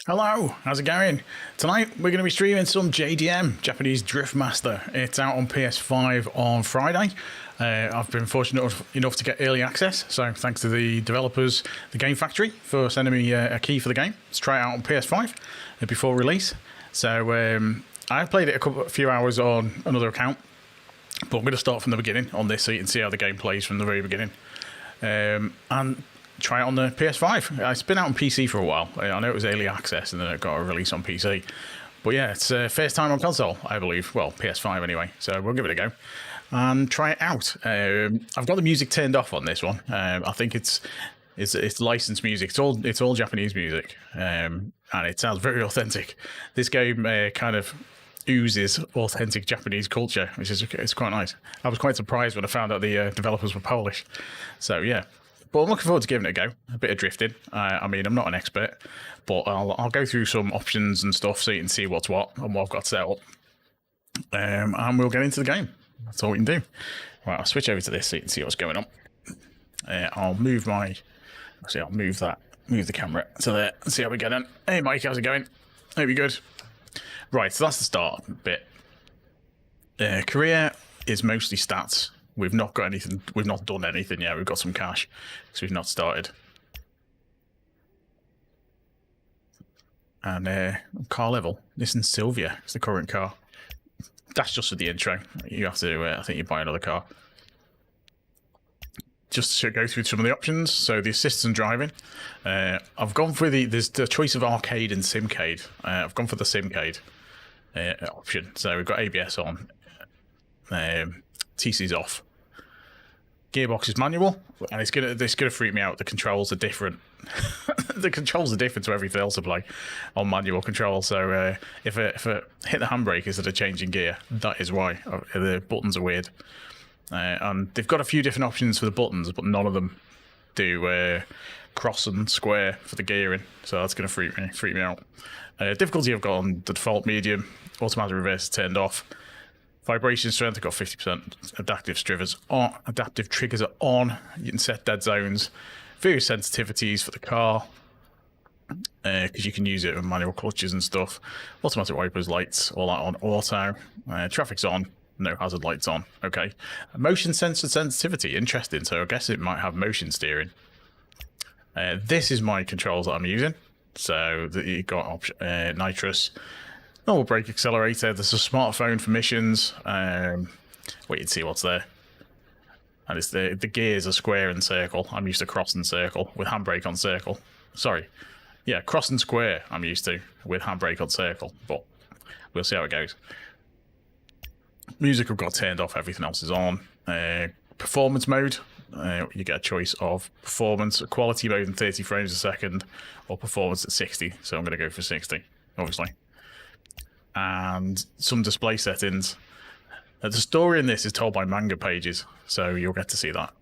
Hello, how's it going? Tonight we're going to be streaming some JDM, Japanese Drift Master. It's out on PS5 on Friday. I've been fortunate enough to get early access, so thanks to the developers, the Game Factory, for sending me a key for the game. Let's try it out on PS5 before release. So I played it a few hours on another account, but I'm going to start from the beginning on this so you can see how the game plays from the very beginning. And try it on the PS5. It's been out on PC for a while. I know it was early access and then it got a release on PC. But yeah, it's first time on console, I believe. Well, PS5 anyway. So we'll give it a go and try it out. I've got the music turned off on this one. I think it's licensed music. It's all Japanese music, and it sounds very authentic. This game kind of oozes authentic Japanese culture, which is it's quite nice. I was quite surprised when I found out the developers were Polish. So yeah. But I'm looking forward to giving it a go. A bit of drifting. I mean, I'm not an expert, but I'll go through some options and stuff so you can see what's what and what I've got set up. And we'll get into the game. That's all we can do. Right, I'll switch over to this so you can see what's going on. I'll move I'll move the camera to there and see how we get on. Hey Mike, how's it going? Hope you're good. Right, so that's the start bit. Career is mostly stats. We've not got anything. We've not done anything yet. We've got some cash, so we've not started. And car level. Nissan Silvia is the current car. That's just for the intro. You have to. I think you buy another car. Just to go through some of the options. So the assistant driving. I've gone for there's the choice of arcade and simcade. I've gone for the simcade option. So we've got ABS on. TC's off. Gearbox is manual, and it's gonna freak me out. The controls are different. The controls are different to everything else I play on manual control. So if I hit the handbrake instead of changing gear, that is why the buttons are weird. And they've got a few different options for the buttons, but none of them do cross and square for the gearing. So that's gonna freak me out. Difficulty I've got on the default medium. Automatic reverse is turned off. Vibration strength, I've got 50%. Adaptive triggers are on. You can set dead zones. Various sensitivities for the car, because you can use it with manual clutches and stuff. Automatic wipers, lights, all that on auto. Traffic's on. No hazard lights on. Okay. Motion sensor sensitivity, interesting. So I guess it might have motion steering. This is my controls that I'm using. So you've got nitrous. Normal brake accelerator. There's a smartphone for missions. Wait and see what's there. And it's the gears are square and circle. I'm used to cross and circle with handbrake on circle. Sorry. Yeah, cross and square I'm used to with handbrake on circle. But we'll see how it goes. Music I've got turned off. Everything else is on. Performance mode. You get a choice of performance, quality mode in 30 frames a second, or performance at 60. So I'm going to go for 60, obviously. And some display settings. The story in this is told by manga pages, so you'll get to see that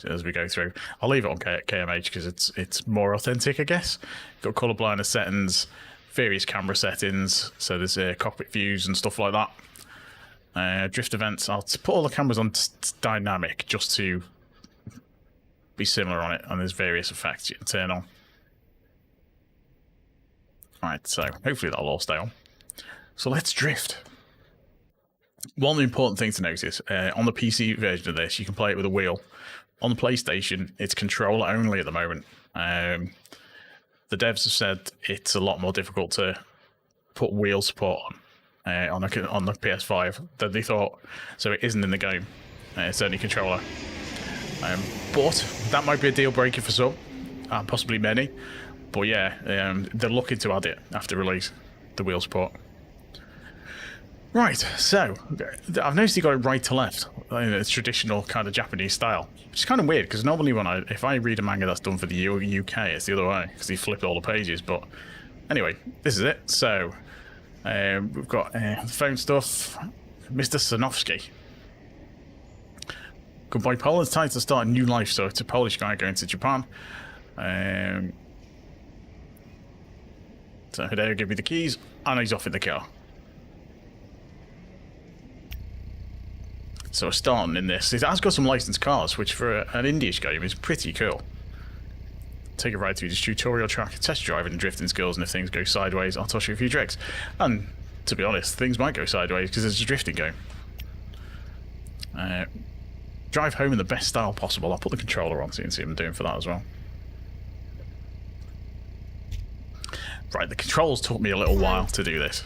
as we go through. I'll leave it on KMH because it's more authentic, I guess. Got color blindness settings, various camera settings, so there's cockpit views and stuff like that. Drift events, I'll put all the cameras on dynamic just to be similar on it, and there's various effects you can turn on. Right, so hopefully that'll all stay on. So let's drift. One important thing to notice, on the PC version of this, you can play it with a wheel. On the PlayStation, it's controller only at the moment. The devs have said it's a lot more difficult to put wheel support on the PS5 than they thought, so it isn't in the game. It's only controller. But that might be a deal breaker for some, and possibly many. But yeah, they're looking to add it after release, the wheel support. Right, so I've noticed you got it right to left. It's traditional kind of Japanese style, which is kind of weird because normally if I read a manga that's done for the UK, it's the other way because they flip all the pages. But anyway, this is it. So we've got phone stuff. Mr. Sanofsky. Goodbye, Poland. It's time to start a new life. So it's a Polish guy going to Japan. So Hideo give me the keys, and he's off in the car. So we're starting in this. It has got some licensed cars, which for an indie game is pretty cool. take a ride through this tutorial track, test driving and drifting skills, and if things go sideways, I'll toss you a few tricks. And to be honest, things might go sideways because there's a drifting game. Drive home in the best style possible. I'll put the controller on so you can see what I'm doing for that as well. Right, the controls took me a little while to do this.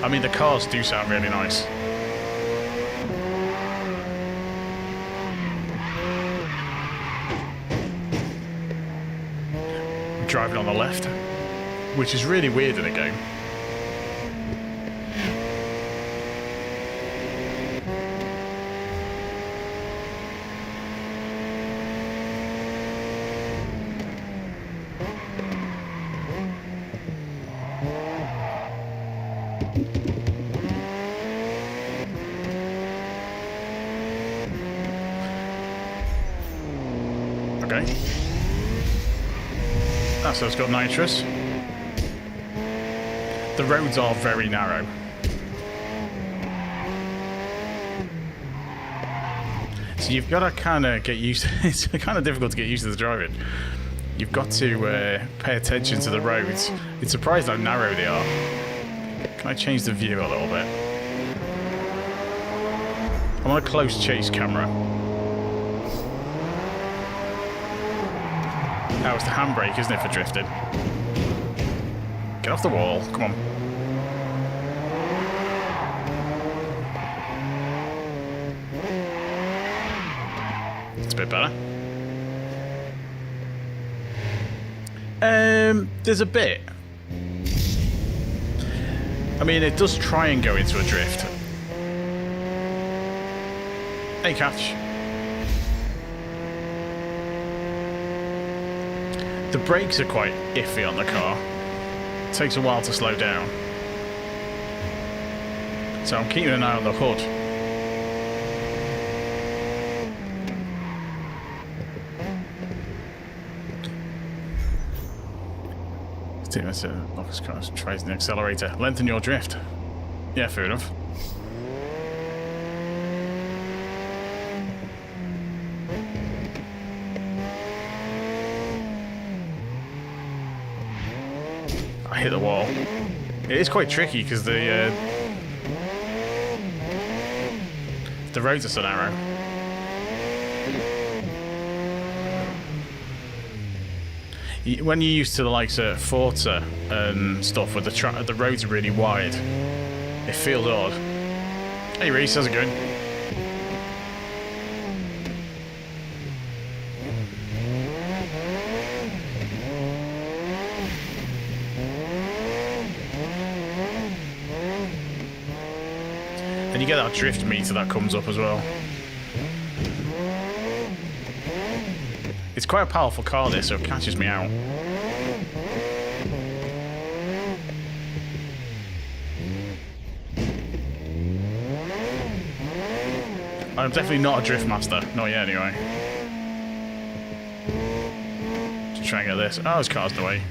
I mean, the cars do sound really nice. I'm driving on the left, which is really weird in a game. Okay. Ah, so it's got nitrous. The roads are very narrow. So you've got to kind of get used to it's kind of difficult to get used to the driving. You've got to pay attention to the roads. It's surprised how narrow they are. Can I change the view a little bit? I'm on a close chase camera. That was the handbrake, isn't it, for drifting? Get off the wall, come on. It's a bit better. There's a bit. I mean, it does try and go into a drift. Hey, catch. The brakes are quite iffy on the car. It takes a while to slow down. So I'm keeping an eye on the hood. Let's office cars tries the accelerator. Lengthen your drift. Yeah, fair enough. I hit the wall. It is quite tricky because the roads are so narrow. When you're used to the likes of Forza and stuff, where the roads are really wide, it feels odd. Hey Reese, how's it going? And you get that drift meter that comes up as well. It's quite a powerful car this, so it catches me out. I'm definitely not a drift master. Not yet, anyway. Just try and get this. Oh, his car's in the way.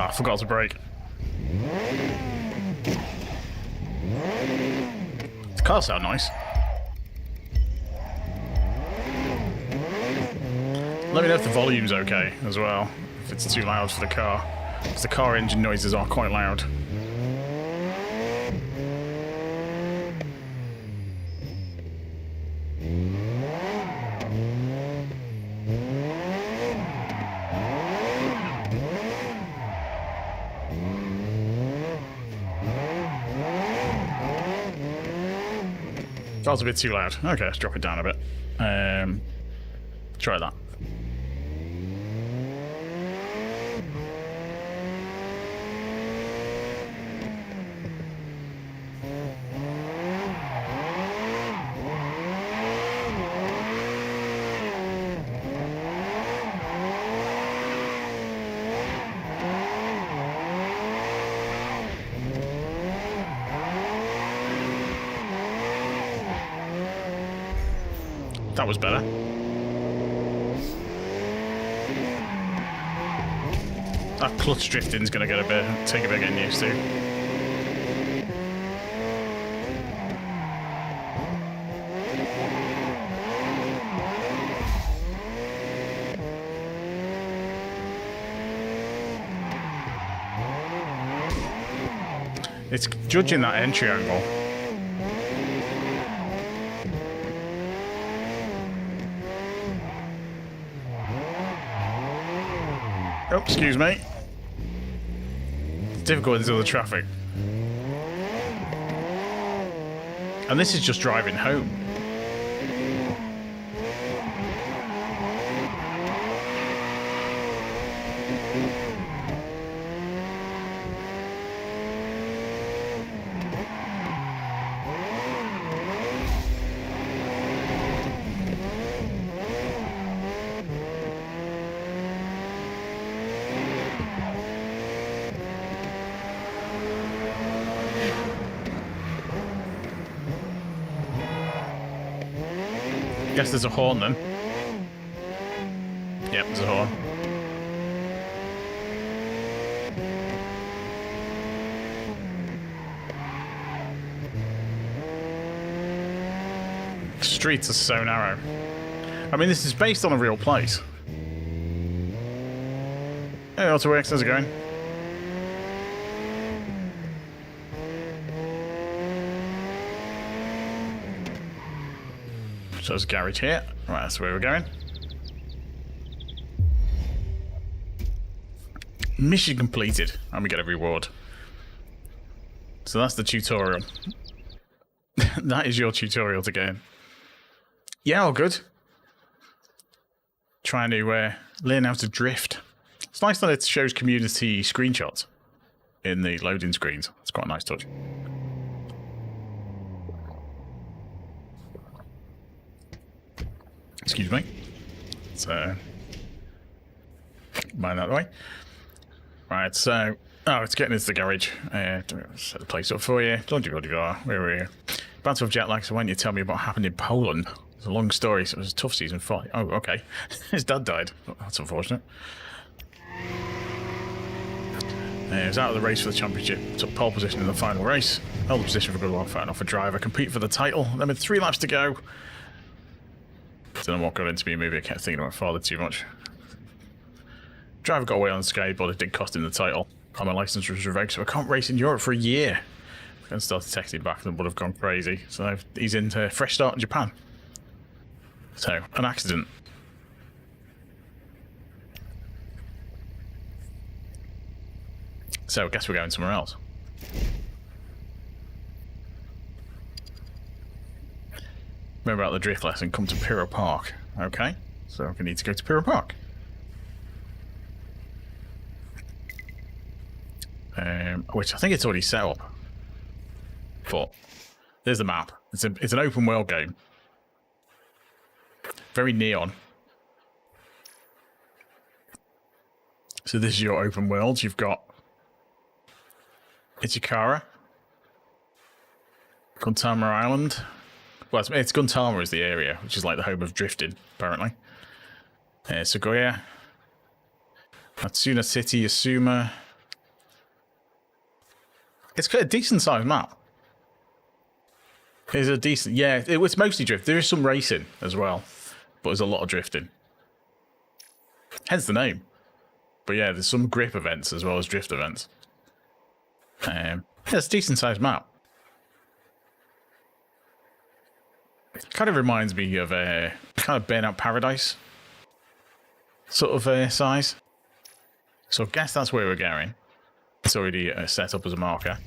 I forgot to brake. The cars sound nice. Let me know if the volume's okay as well, if it's too loud for the car. Because the car engine noises are quite loud. That was a bit too loud. Okay, let's drop it down a bit. Try that. That was better. That clutch drifting's going to take a bit getting used to. It's judging that entry angle. Oh, excuse me. It's difficult into the traffic. And this is just driving home. Guess there's a horn then. Yep, there's a horn. Streets are so narrow. I mean, this is based on a real place. Hey, Autoworks, how's it going? So there's a garage here. Right, that's where we're going. Mission completed. And we get a reward. So that's the tutorial. That is your tutorial to get in. Yeah, all good. Trying to learn how to drift. It's nice that it shows community screenshots in the loading screens. It's quite a nice touch. Excuse me. So, mind that way. Right, so, it's getting into the garage. Set the place up for you. Don't do what you are. Where are you? Bound to have jet lag, so why don't you tell me about what happened in Poland? It's a long story, so it was a tough season 5. Oh, okay. His dad died. That's unfortunate. He was out of the race for the championship. Took pole position in the final race. Held the position for a good while, fighting off a driver. Compete for the title. Then with 3 laps to go. Don't know what got into me. Maybe I kept thinking about father too much. Driver got away on skateboard. It did cost him the title. And my license was revoked, so I can't race in Europe for a year. And started texting back, and would have gone crazy. So he's into a fresh start in Japan. So, an accident. So, I guess we're going somewhere else. Remember about the drift lesson, come to Piro Park. Okay, so we need to go to Piro Park. Which I think it's already set up. But there's the map. It's an open world game. Very neon. So this is your open world. You've got Ichikara, Guntama Island. Well, it's Guntama is the area, which is like the home of drifting, apparently. Sugoya, Matsuna City, Yasuma. It's got a decent sized map. It's a decent, yeah. It's mostly drift. There is some racing as well, but there's a lot of drifting. Hence the name. But yeah, there's some grip events as well as drift events. Yeah, it's a decent sized map. Kind of reminds me of a kind of Burnout Paradise sort of size. So I guess that's where we're going. It's already set up as a marker.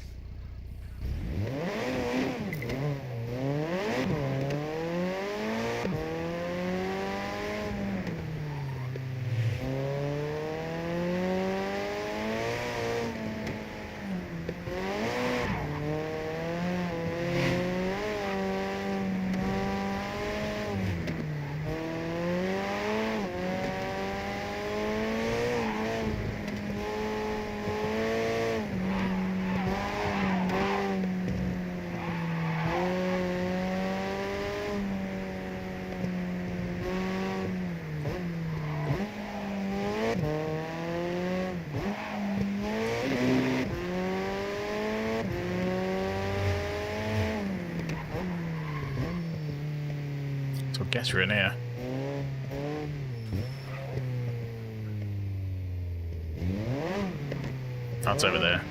So I guess we're in here. That's over there.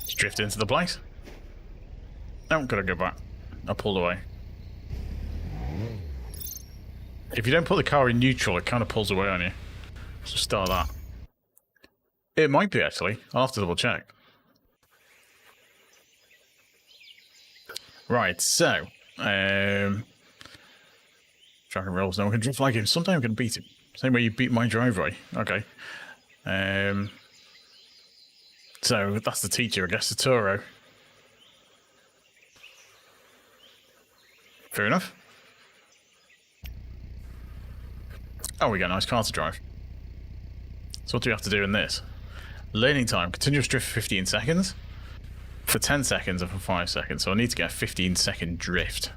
Just drift into the place. No, gotta go back. I pulled away. If you don't put the car in neutral, it kind of pulls away on you. So start that. It might be, actually. I'll have to double check. Right, so. Track and rolls. No one can drift like him. Sometime I'm going to beat him. Same way you beat my driveway. Okay. So that's the teacher, I guess, the Toro. Fair enough. Oh, we got a nice car to drive. So what do we have to do in this? Learning time. Continuous drift for 15 seconds. For 10 seconds and for 5 seconds. So I need to get a 15-second drift.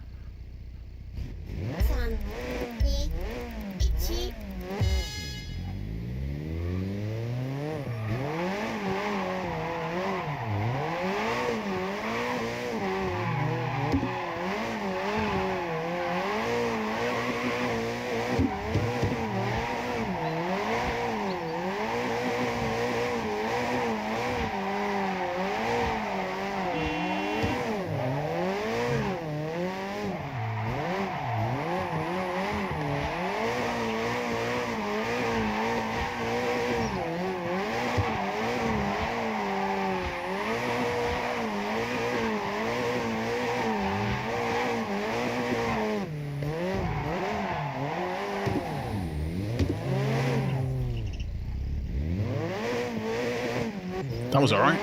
That was alright.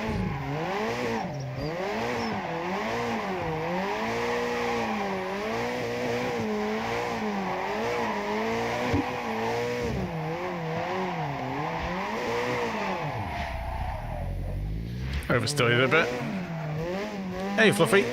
Overstudied a bit. Hey, Fluffy.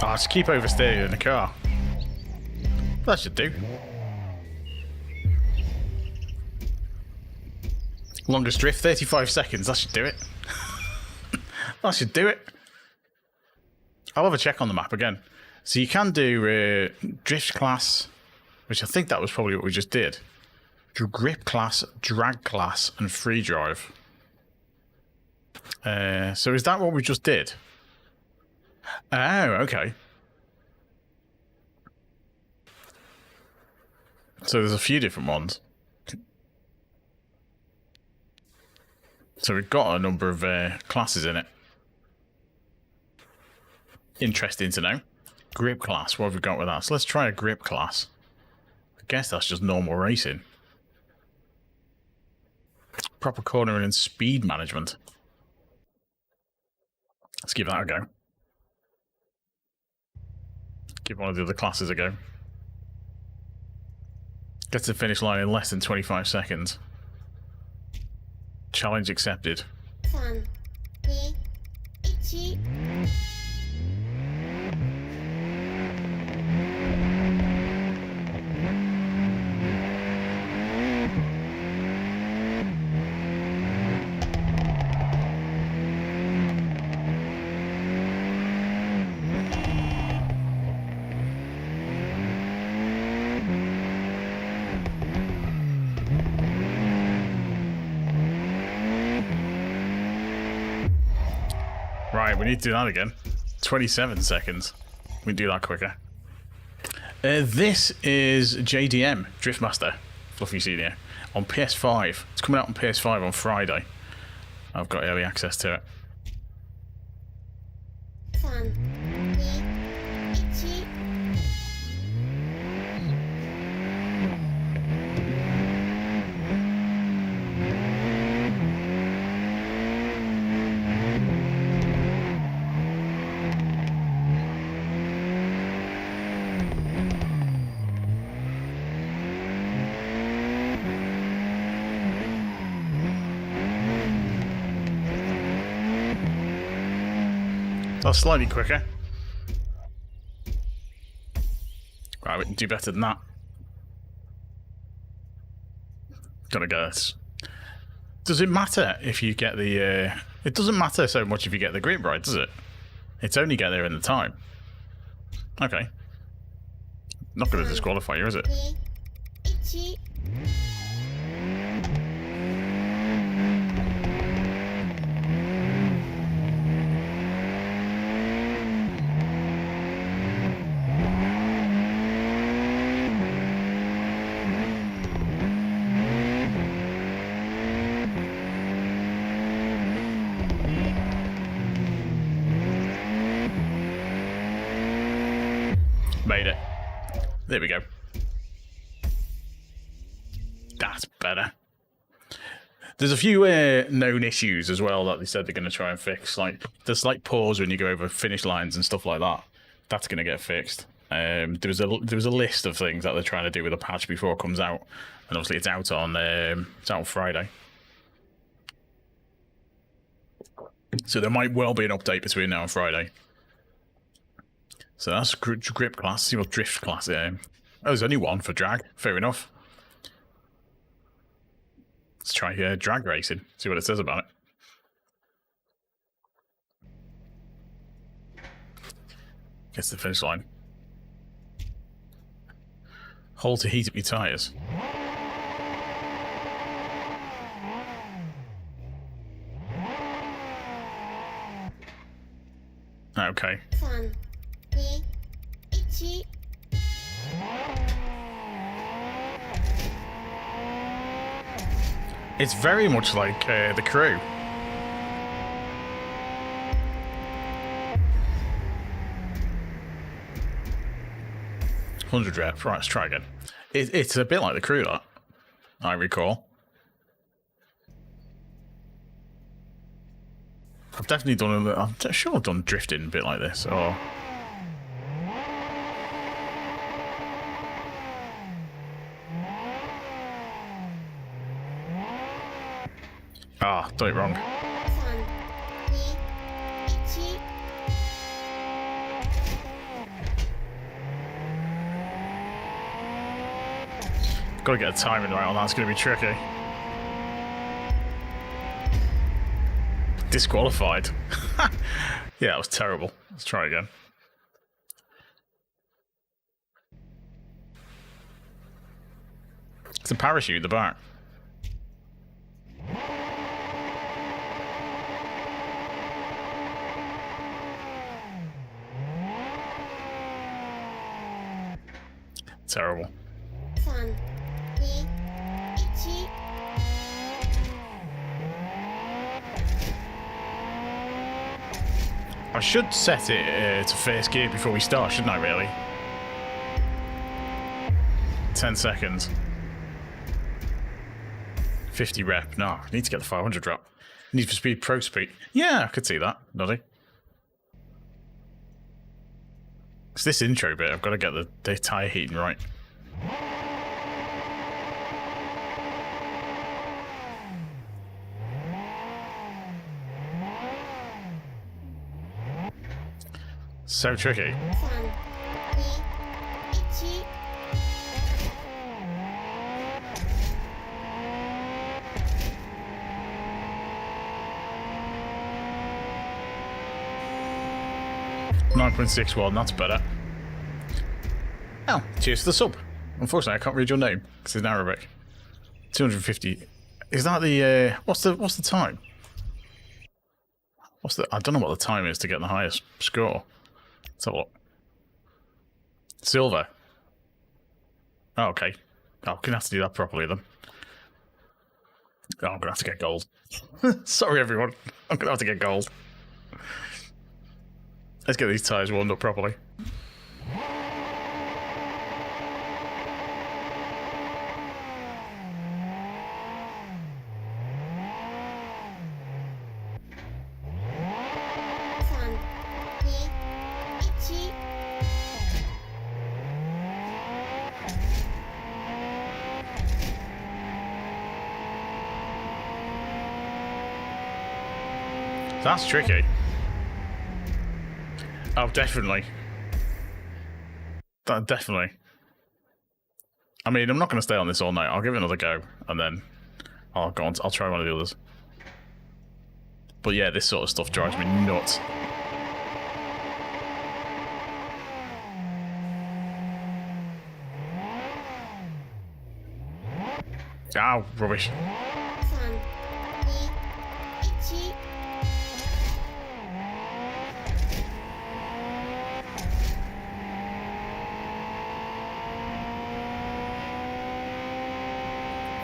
Oh, just keep oversteering in the car. That should do. Longest drift, 35 seconds. That should do it. That should do it. I'll have a check on the map again. So you can do drift class, which I think that was probably what we just did. Grip class, drag class, and free drive. So is that what we just did? Oh, okay. So there's a few different ones. So we've got a number of classes in it. Interesting to know. Grip class, what have we got with that? So let's try a grip class. I guess that's just normal racing. Proper cornering and speed management. Let's give that a go. Give one of the other classes a go. Get to the finish line in less than 25 seconds. Challenge accepted. 3, 2, 1. Right, we need to do that again. 27 seconds. We can do that quicker. This is JDM, Driftmaster, Fluffy Senior, on PS5. It's coming out on PS5 on Friday. I've got early access to it. 3, 2, 1. That's slightly quicker. Right, we can do better than that. Gotta guess. Does it matter if you get the... it doesn't matter so much if you get the grip right, does it? It's only get there in the time. Okay. Not going to disqualify you, is it? Made it. There we go. That's better. There's a few known issues as well that they said they're going to try and fix. Like the slight pause when you go over finish lines and stuff like that. That's going to get fixed. There was a list of things that they're trying to do with a patch before it comes out, and obviously it's out on Friday. So there might well be an update between now and Friday. So that's grip class. See what drift class. Oh, there's only one for drag. Fair enough. Let's try drag racing. See what it says about it. Gets the finish line. Hold to heat up your tyres. Okay. It's very much like the crew. $100 rep. Right, let's try again. It's a bit like the crew, that I recall. I've definitely done I'm sure I've done drifting a bit like this, or... Ah, done it wrong. Gotta get a timing right on that, it's gonna be tricky. Disqualified. Yeah, that was terrible. Let's try again. It's a parachute at the back. Terrible. I should set it to first gear before we start, shouldn't I, really? 10 seconds. 50 rep. No, I need to get the 500 drop. Need for Speed Pro Speed. Yeah, I could see that, Noddy. It's this intro bit, I've got to get the tyre heating right. So tricky. .61, that's better. Oh, cheers to the sub. Unfortunately, I can't read your name because it's in Arabic. 250. Is that the what's the time? I don't know what the time is to get the highest score. Let's have a look. Silver. Oh, okay. Oh, I'm gonna have to do that properly then. Oh, I'm gonna have to get gold. Sorry, everyone. I'm gonna have to get gold. Let's get these tyres warmed up properly. That's tricky. Oh, definitely. Definitely. I mean, I'm not going to stay on this all night. I'll give it another go, and then I'll go on. I'll try one of the others. But yeah, this sort of stuff drives me nuts. Ow, rubbish.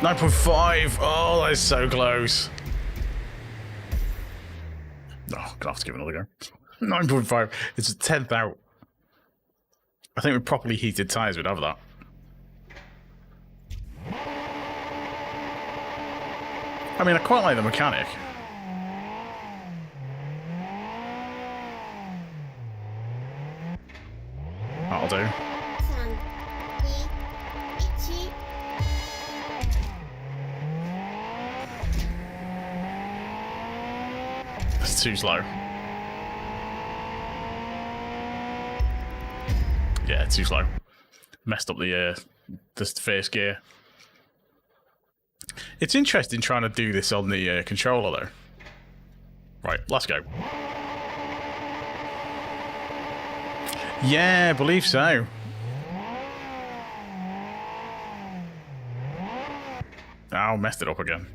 9.5. Oh, that is so close. Oh, gonna have to give it another go. 9.5. It's a 10th out. I think with properly heated tyres we'd have that. I mean, I quite like the mechanic. That'll do. That's too slow. Yeah, too slow. Messed up the first gear. It's interesting trying to do this on the controller, though. Right, let's go. Yeah, I believe so. Oh, messed it up again.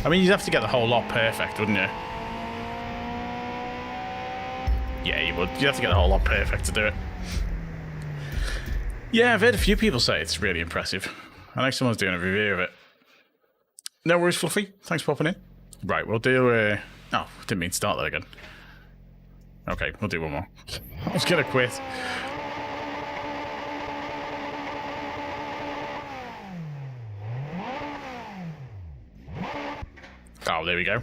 I mean, you'd have to get the whole lot perfect, wouldn't you? Yeah, you would. You'd have to get the whole lot perfect to do it. Yeah, I've heard a few people say it's really impressive. I know someone's doing a review of it. No worries, Fluffy. Thanks for popping in. Right, we'll do... Oh, didn't mean to start that again. Okay, we'll do one more. I was going to quit. Oh, there we go.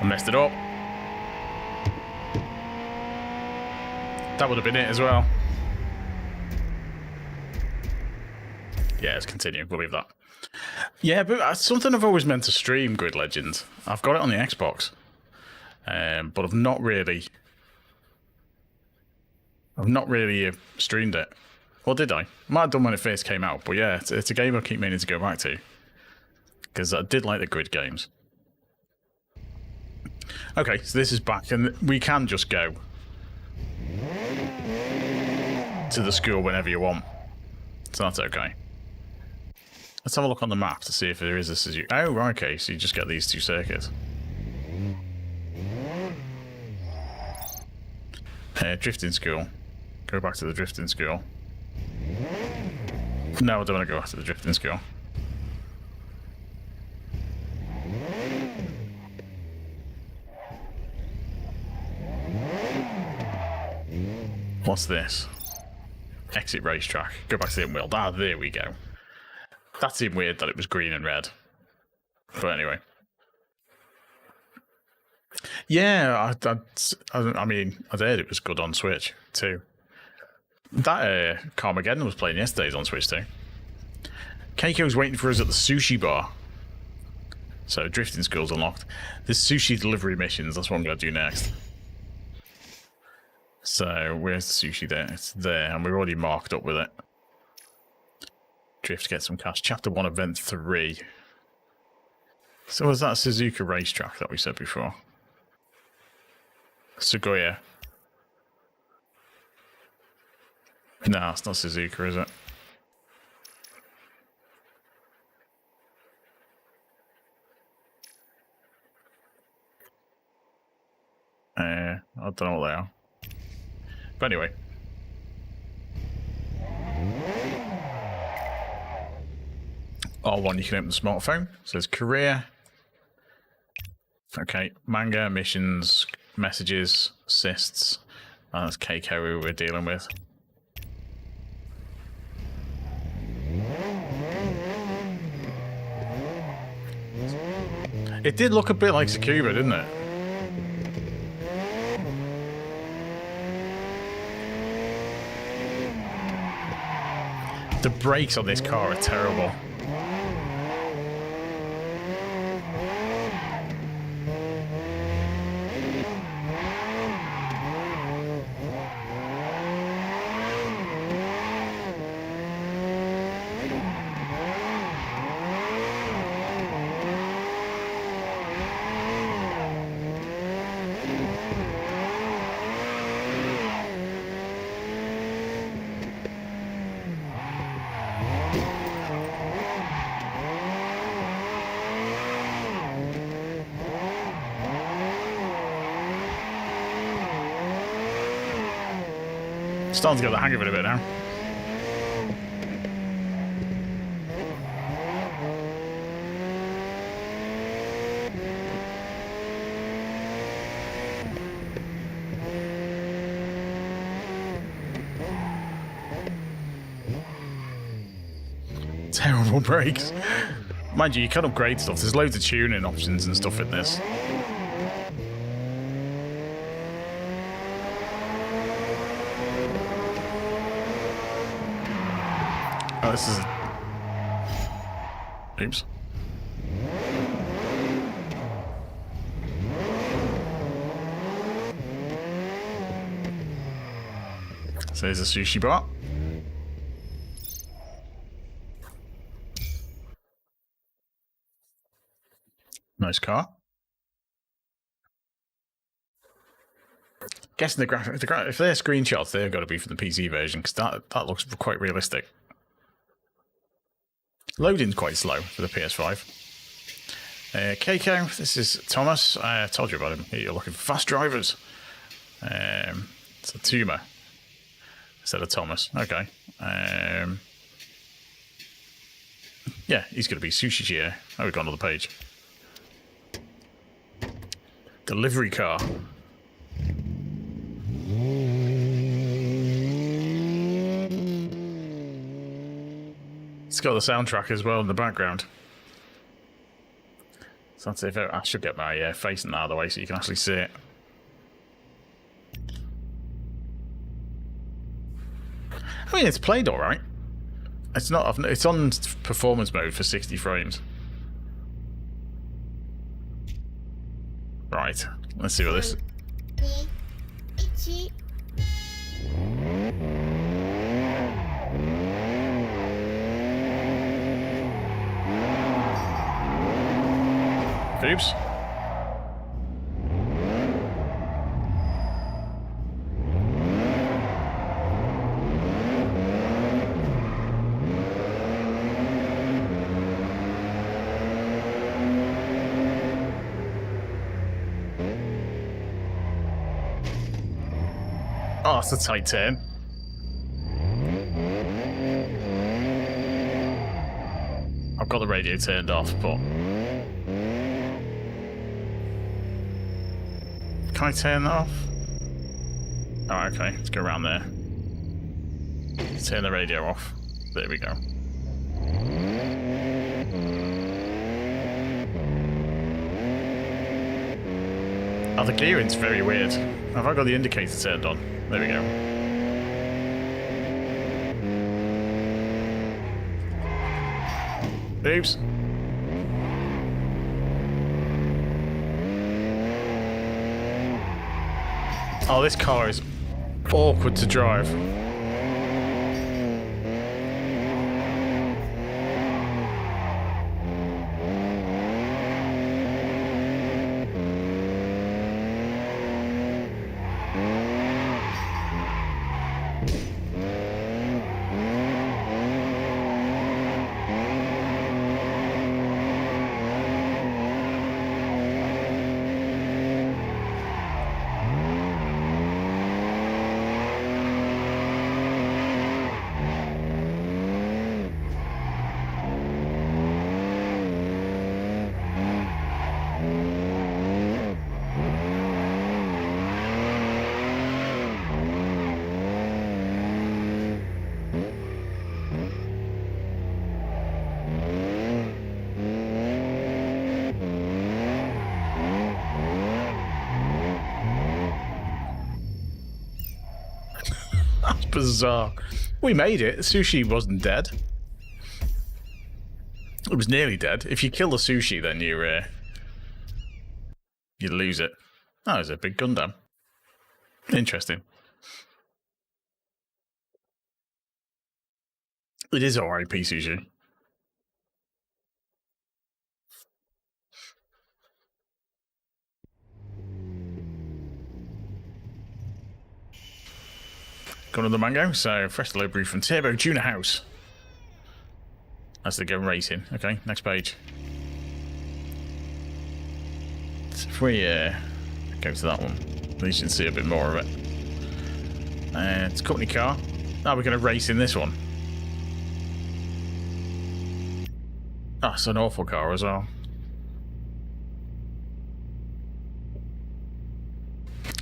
I messed it up. That would have been it as well. Yeah, let's continue. We'll leave that. Yeah, but something I've always meant to stream, Grid Legends. I've got it on the Xbox. But I've not really streamed it. Or did I? Might have done when it first came out. But yeah, it's a game I keep meaning to go back to. Because I did like the Grid games. Okay, so this is back, and we can just go to the school whenever you want. So that's okay. Let's have a look on the map to see if there is a Suzuki. Oh, right, okay, so you just get these two circuits. Drifting school. Go back to the drifting school. No, I don't want to go back to the drifting school. What's this? Exit racetrack. Go back to the in-wheel. Ah, there we go. That seemed weird that it was green and red. But anyway. Yeah, I mean, I'd heard it was good on Switch too. That Carmageddon was playing yesterday on Switch too. Keiko's waiting for us at the sushi bar. So drifting school's unlocked. There's sushi delivery missions. That's what I'm going to do next. So, where's the sushi there? It's there, and we're already marked up with it. Drift, get some cash. Chapter 1, Event 3. So was that Suzuka racetrack that we said before? Sugoya. No, it's not Suzuka, is it? I don't know what they are. But anyway. R1, you can open the smartphone. So there's career. Okay, manga, missions, messages, assists. That's Keiko who we're dealing with. It did look a bit like Tsukuba, didn't it? The brakes on this car are terrible. Starting to get the hang of it a bit now. Terrible brakes. Mind you, you can upgrade stuff. There's loads of tuning options and stuff in this. Oh, this is... Oops. So there's a sushi bar. Nice car. Guessing the graphic, if they're screenshots, they've got to be from the PC version because that looks quite realistic. Loading's quite slow for the PS5. Keiko, this is Thomas. I told you about him. You're looking for fast drivers. It's a Tuma instead of Thomas. Okay. Yeah, he's going to be Sushi here. Oh, we've got another page. Delivery car. It's got the soundtrack as well in the background. So that's it. I should get my face out of the way so you can actually see it. I mean, it's played all right. It's not. It's on performance mode for 60 frames. Right. Let's see what this. Oops. Oh, that's a tight turn. I've got the radio turned off, but... Can I turn that off? Oh, okay. Let's go around there. Turn the radio off. There we go. Oh, the gearing's very weird. Have I got the indicator turned on? There we go. Oops. Oh, this car is awkward to drive. That's bizarre. We made it. Sushi wasn't dead. It was nearly dead. If you kill the sushi, then you lose it. Oh, there's a big Gundam. Interesting. It is R.I.P. Sushi. Got another mango, so fresh delivery from Turbo Tuna House. As they go racing. Okay, next page. So if we go to that one, at least you can see a bit more of it. It's a company car. Now we're going to race in this one. Oh, it's an awful car as well.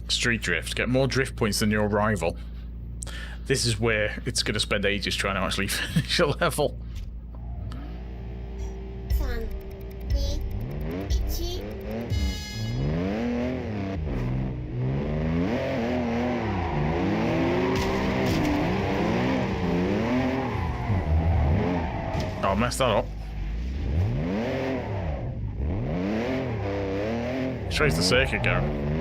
Street drift. Get more drift points than your rival. This is where it's going to spend ages trying to actually finish a level. Oh, I messed that up. Shows the circuit going.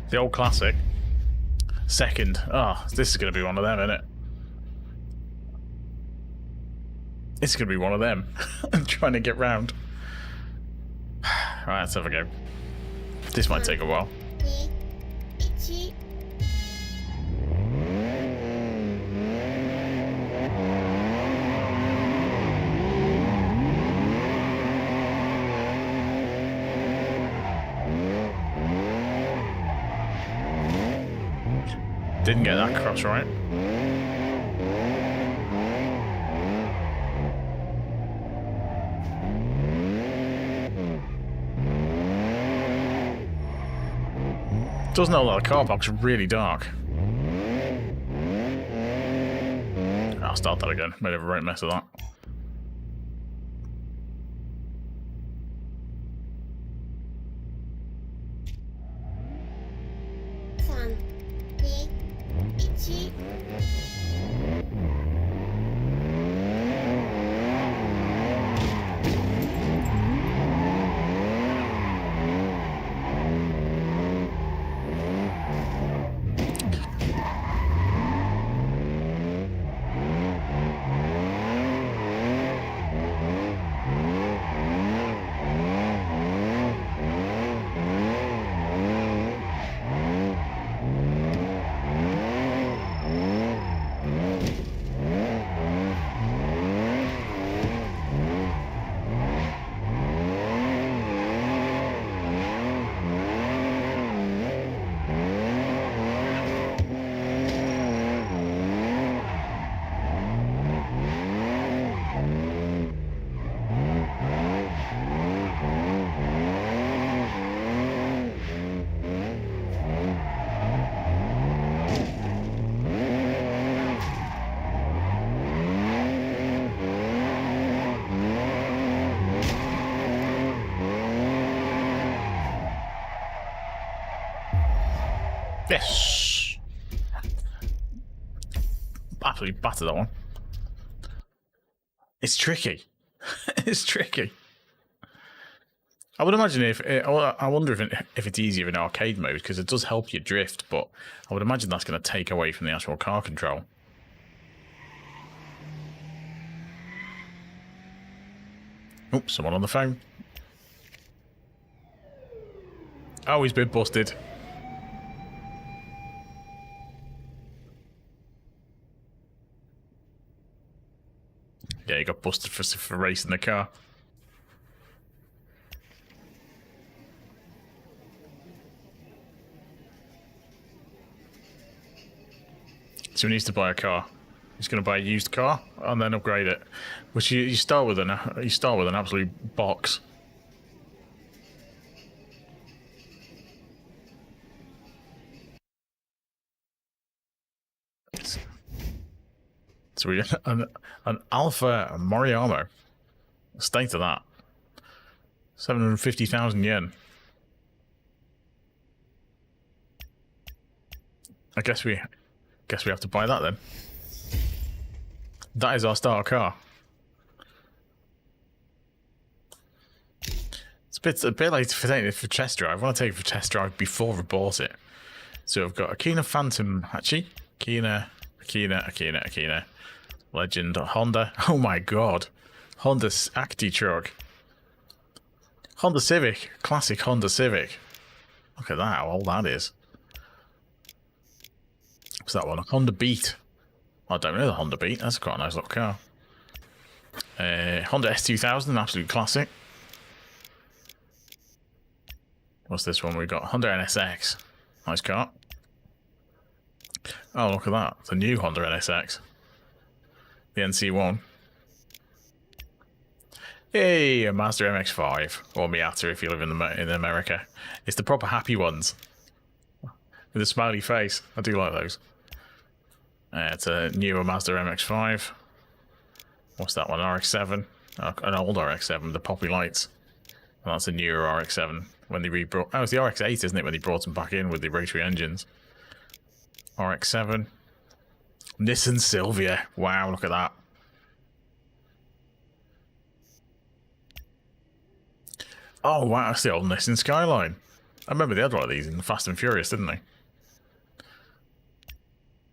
The old classic. Second. Oh, this is going to be one of them, isn't it? It's going to be one of them. I'm trying to get round. Right, let's have a go. This might take a while. Didn't get that cross right. Doesn't know that the car park's really dark. I'll start that again. Made a right mess of that. Yes! Absolutely battered that one. It's tricky. It's tricky. I would imagine I wonder if it's easier in arcade mode, because it does help you drift, but I would imagine that's going to take away from the actual car control. Oh, someone on the phone. Oh, he's been busted. Yeah, he got busted for racing the car. So he needs to buy a car. He's going to buy a used car and then upgrade it. Which you start with an absolute box. So we get an Alpha Moriarmo. State of that. 750,000 yen. I guess we have to buy that then. That is our starter car. It's a bit late for taking it for test drive. I want to take it for test drive before I bought it. So I've got Akina Phantom Hachi, Akina. Legend Honda. Oh my god. Honda Acti truck. Honda Civic. Classic Honda Civic. Look at that, how old that is. What's that one? A Honda Beat. I don't know the Honda Beat. That's quite a nice little car. Honda S2000, an absolute classic. What's this one? We've got Honda NSX. Nice car. Oh, look at that. The new Honda NSX. The NC1. Hey, a Mazda MX-5. Or Miata if you live in America. It's the proper happy ones. With a smiley face. I do like those. It's a newer Mazda MX-5. What's that one? RX-7. An old RX-7, the poppy lights. And that's a newer RX-7. When they rebrought... Oh, it's the RX-8, isn't it? When they brought them back in with the rotary engines. RX-7. Nissan Silvia. Wow, look at that. Oh, wow, that's the old Nissan Skyline. I remember they had one of these in Fast and Furious, didn't they?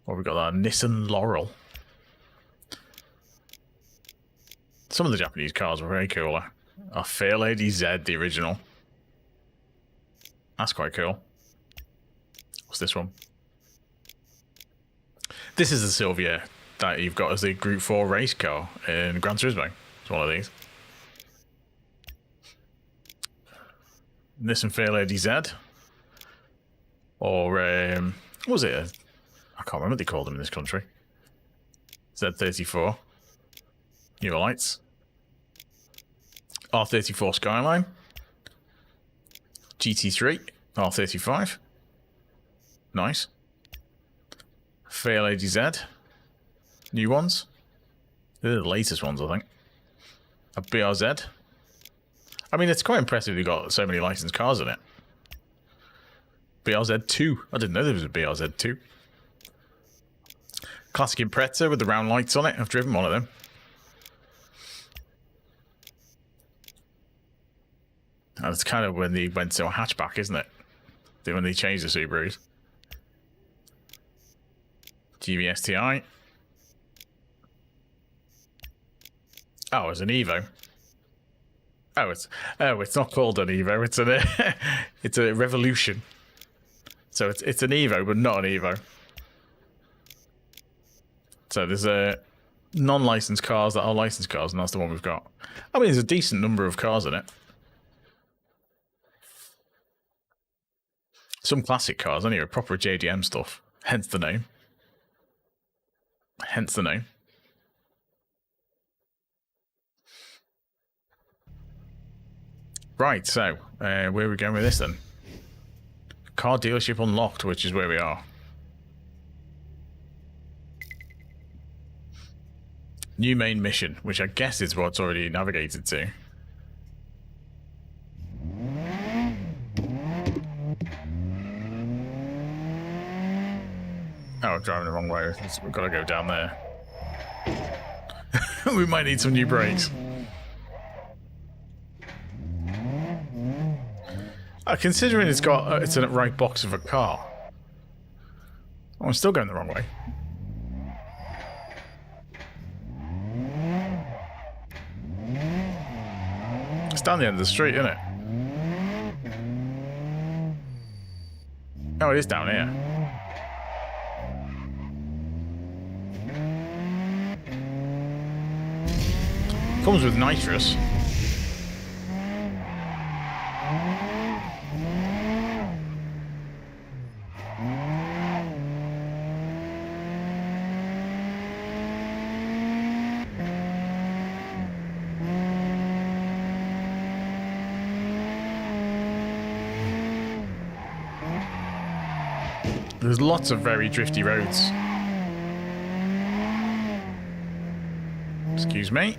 Well, we've got that Nissan Laurel. Some of the Japanese cars were very cool. A Fair Lady Z, the original. That's quite cool. What's this one? This is the Silvia that you've got as the Group 4 race car in Gran Turismo. It's one of these. Nissan Fair Lady Z. Or, what was it? I can't remember what they called them in this country. Z34. Newer lights. R34 Skyline. GT3. R35. Nice. Fair Lady Z. New ones. They're the latest ones, I think. A BRZ. I mean, it's quite impressive they've got so many licensed cars in it. BRZ2. I didn't know there was a BRZ2. Classic Impreza with the round lights on it. I've driven one of them. And it's kind of when they went to a hatchback, isn't it? When they changed the Subarus. GVSTI. Oh, it's an Evo. Oh, it's not called an Evo. It's a Revolution. So it's an Evo, but not an Evo. So there's non-licensed cars that are licensed cars, and that's the one we've got. I mean, there's a decent number of cars in it. Some classic cars, anyway, proper JDM stuff. Hence the name. Hence the name. Right, so where are we going with this then? Car dealership unlocked, which is where we are. New main mission, which I guess is what's already navigated to. Oh, driving the wrong way. We've got to go down there. We might need some new brakes. Considering it's a right box of a car. Oh, I'm still going the wrong way. down the end of the street, isn't it? Oh, it is down here. Comes with nitrous. There's lots of very drifty roads. Excuse me.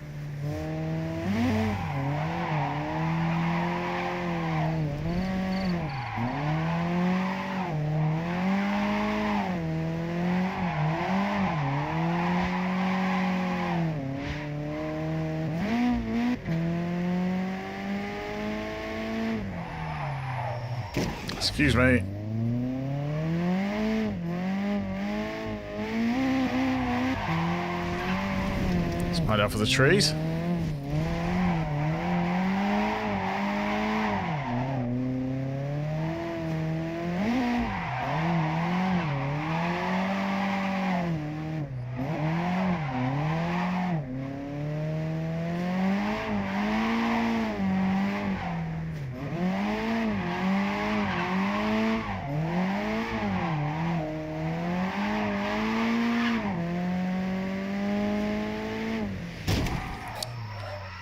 Excuse me. Let's hide out for the trees.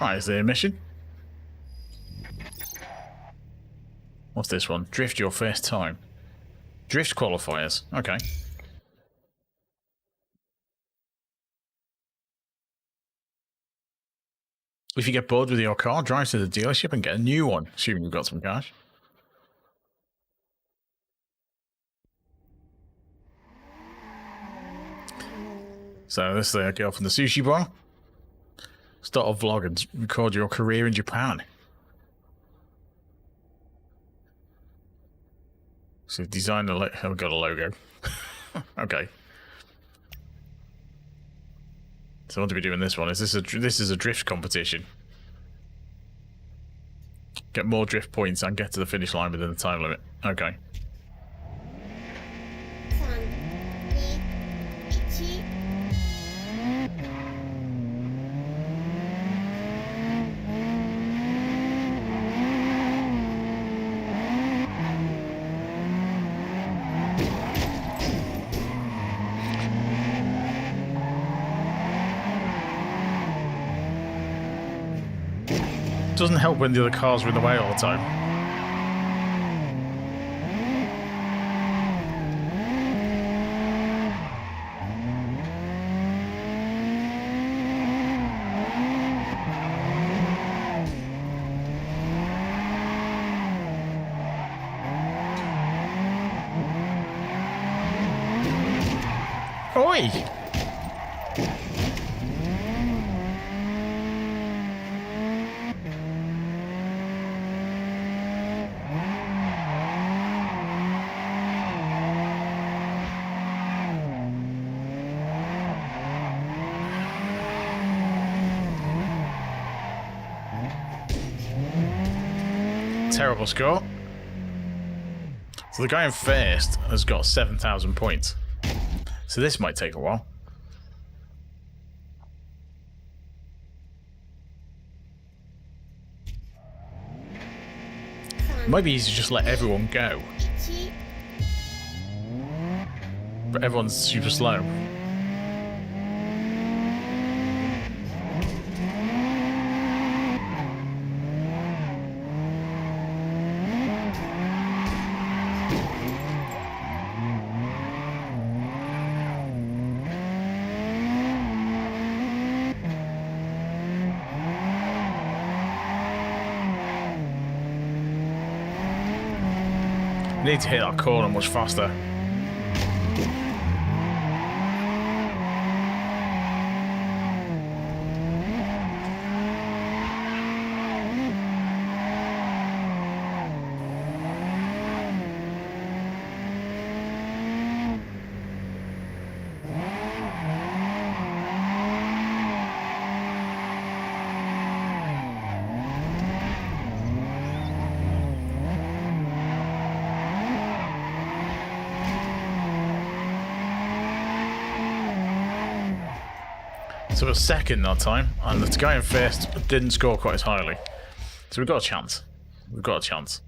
Right, is there a mission? What's this one? Drift your first time. Drift qualifiers. Okay. If you get bored with your car, drive to the dealership and get a new one, assuming you've got some cash. So this is the girl from the sushi bar. Start a vlog and record your career in Japan. So design a haven't got a logo. Okay. So I want to be doing this one. This is a drift competition. Get more drift points and get to the finish line within the time limit. Okay. Doesn't help when the other cars are in the way all the time. Oi! Terrible score. So the guy in first has got 7,000 points. So this might take a while. Might be easy to just let everyone go. But everyone's super slow. Need to hit that corner much faster. So we're second that time, and the guy in first didn't score quite as highly. So we've got a chance. We've got a chance.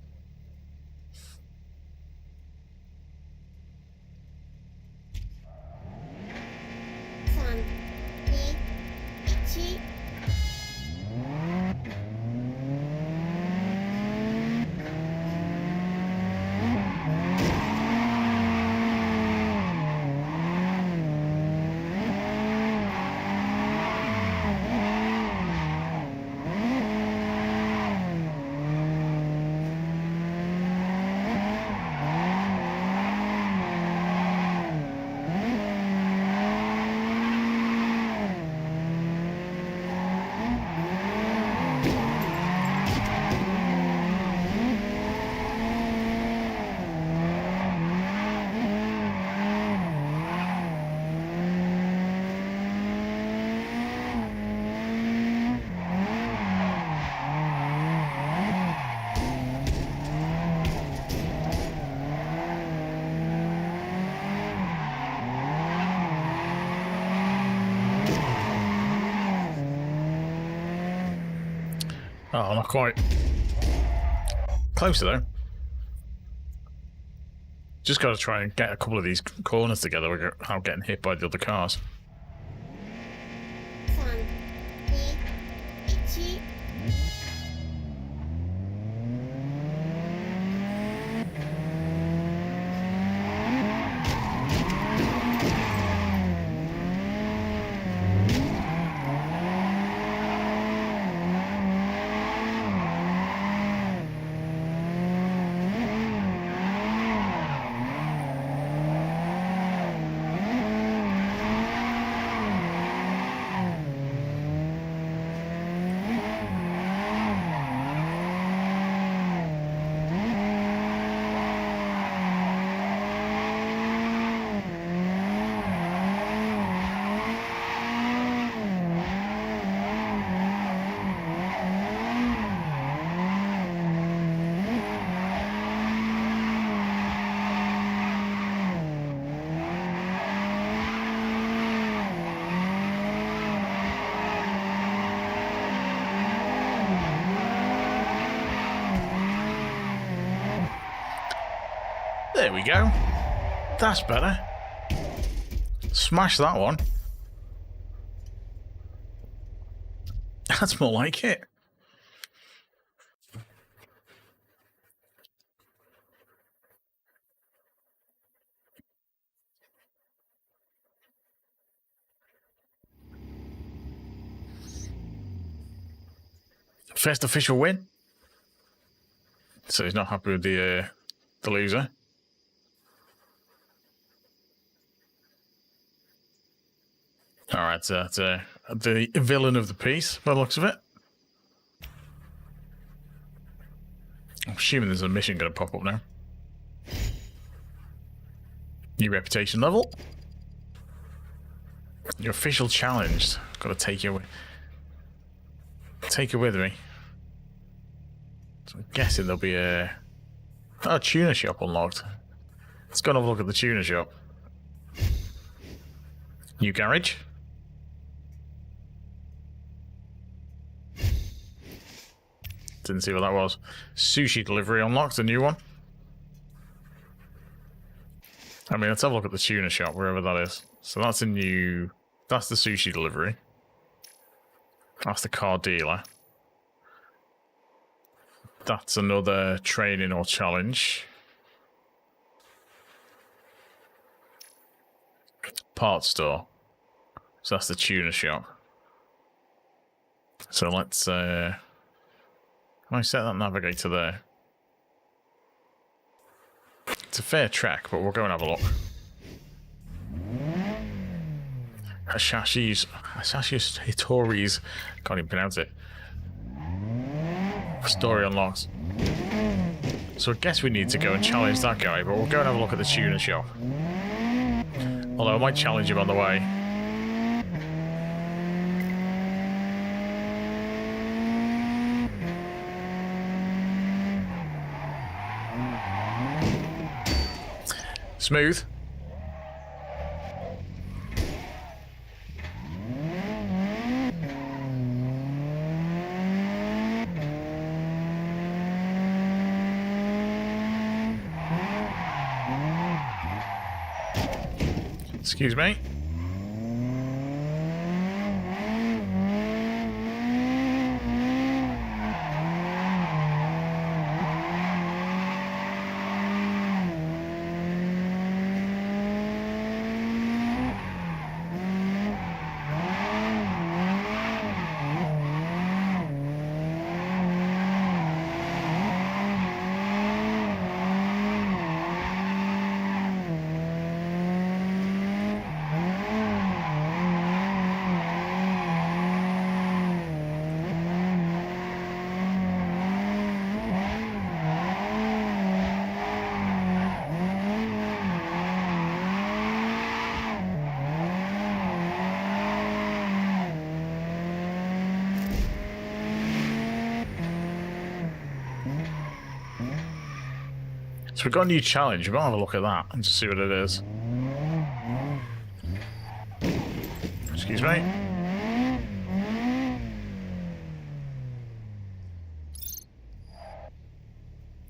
Oh, not quite. Closer though. Just got to try and get a couple of these corners together without getting hit by the other cars. There we go. That's better. Smash that one. That's more like it. First official win. So he's not happy with the loser. All right, the villain of the piece, by the looks of it. I'm assuming there's a mission going to pop up now. New reputation level. Your official challenge. Got to take you with me. So I'm guessing there'll be a tuna shop unlocked. Let's go and have a look at the tuna shop. New garage. Didn't see what that was. Sushi delivery unlocked, a new one. I mean, let's have a look at the tuna shop, wherever that is. So that's a new... That's the sushi delivery. That's the car dealer. That's another training or challenge. Parts store. So that's the tuna shop. So let's... Can I set that navigator there? It's a fair track, but we'll go and have a look. Hashashi's Hitori's, can't even pronounce it. Story unlocked. So I guess we need to go and challenge that guy, but we'll go and have a look at the tuna shop. Although I might challenge him on the way. Smooth. Excuse me. So we've got a new challenge. We'll have a look at that and just see what it is. Excuse me.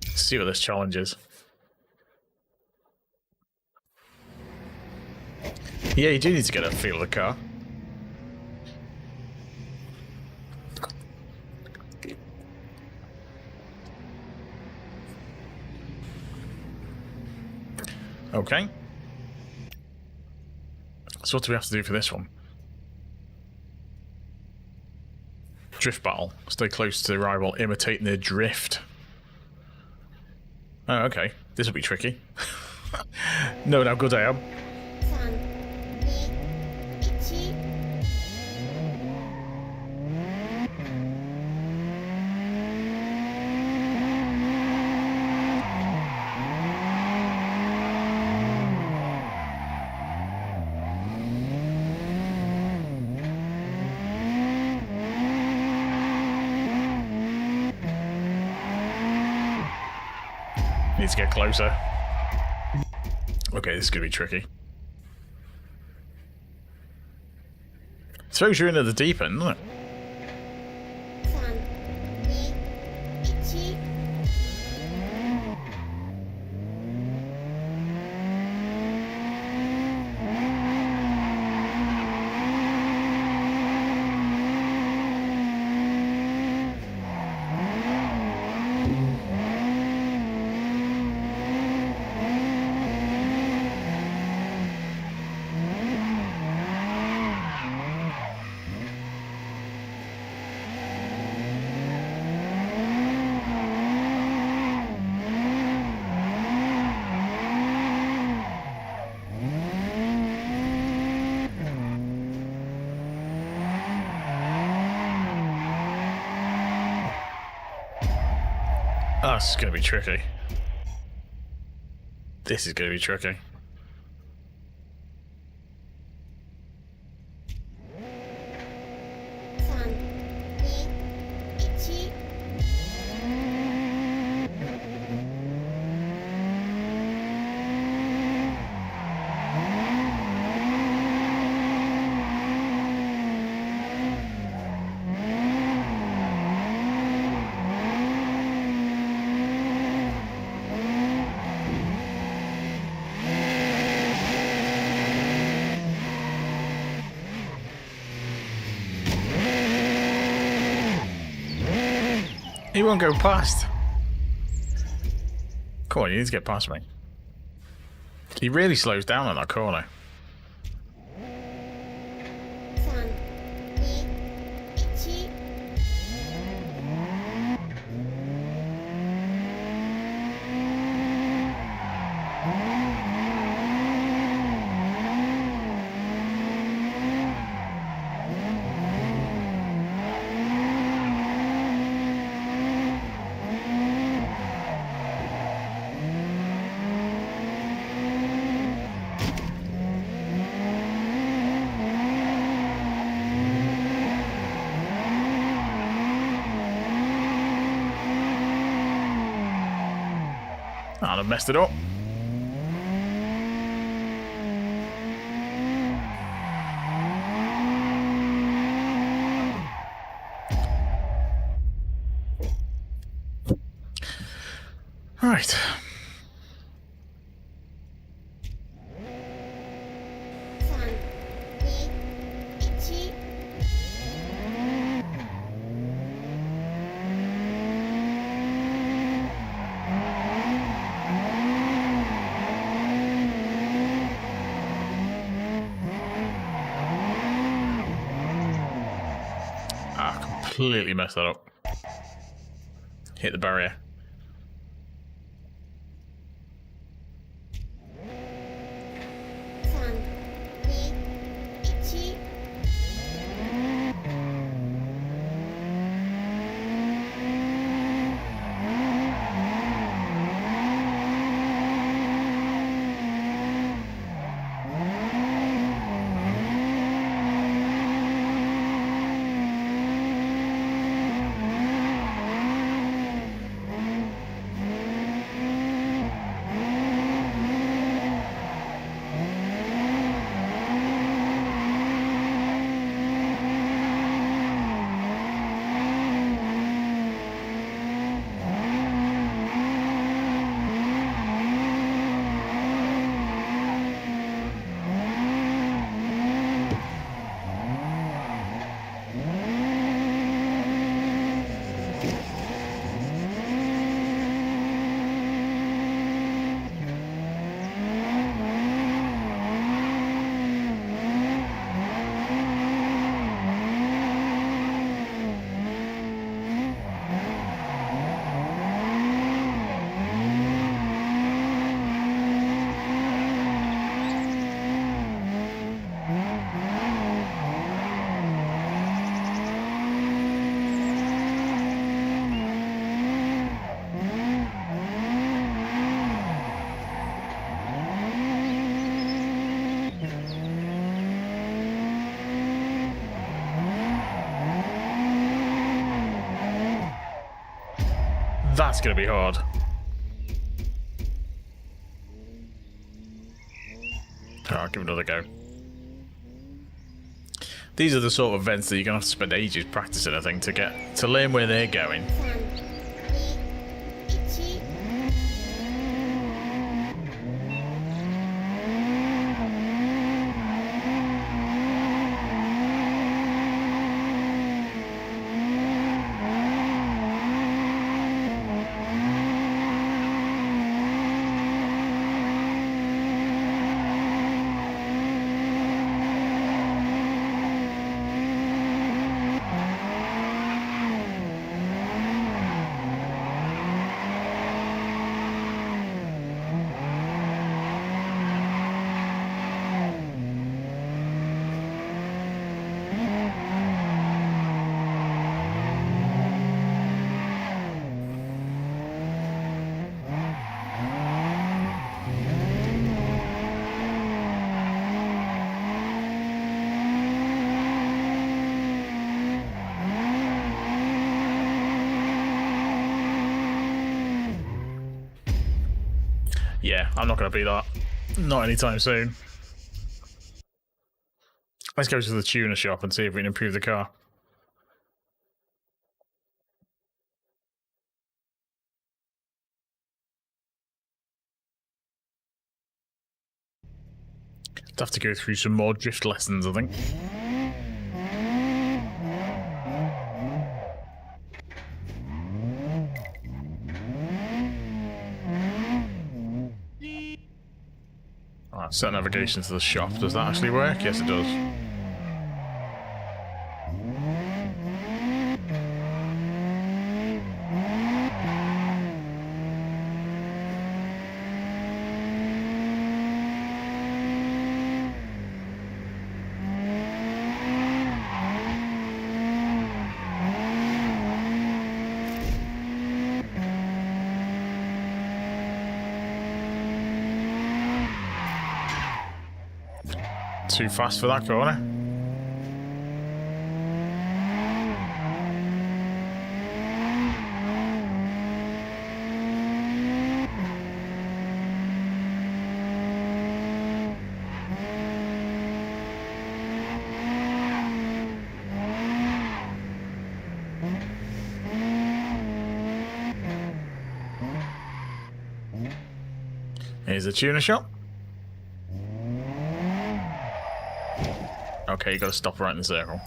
Let's see what this challenge is. Yeah, you do need to get a feel of the car. Okay. So what do we have to do for this one? Drift battle. Stay close to the rival, imitate their drift. Oh, okay. This will be tricky. Knowing how good I am. Need to get closer. Okay, this is going to be tricky. Throws you into the deep end, doesn't it? Oh, this is going to be tricky. This is going to be tricky. He won't go past. Come on, you need to get past me. He really slows down in that corner. And I've messed it up. Right. completely messed that up. Hit the barrier. That's going to be hard. I'll give it another go. These are the sort of events that you're going to have to spend ages practicing, I think, to learn where they're going. Yeah, I'm not going to beat that. Not anytime soon. Let's go to the tuner shop and see if we can improve the car. I'd have to go through some more drift lessons, I think. Set navigation to the shop. Does that actually work? Yes, it does. Too fast for that corner. Here's the tuner shop. Okay, you gotta stop right in the circle.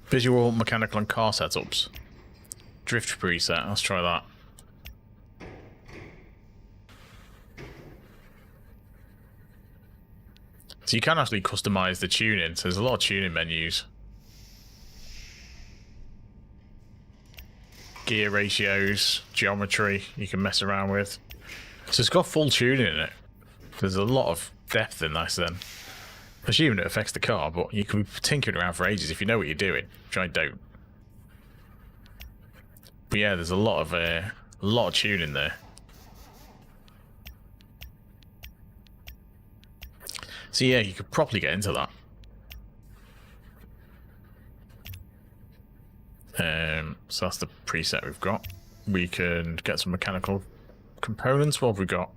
Visual, mechanical, and car setups. Drift preset, let's try that. So you can actually customize the tuning. So there's a lot of tuning menus. Gear ratios, geometry you can mess around with. So it's got full tuning in it. There's a lot of depth in this then. Assuming it affects the car, but you can be tinkering around for ages if you know what you're doing, which I don't. But yeah, there's a lot of tuning there. So yeah, you could probably get into that. So that's the preset we've got. We can get some mechanical components. What have we got?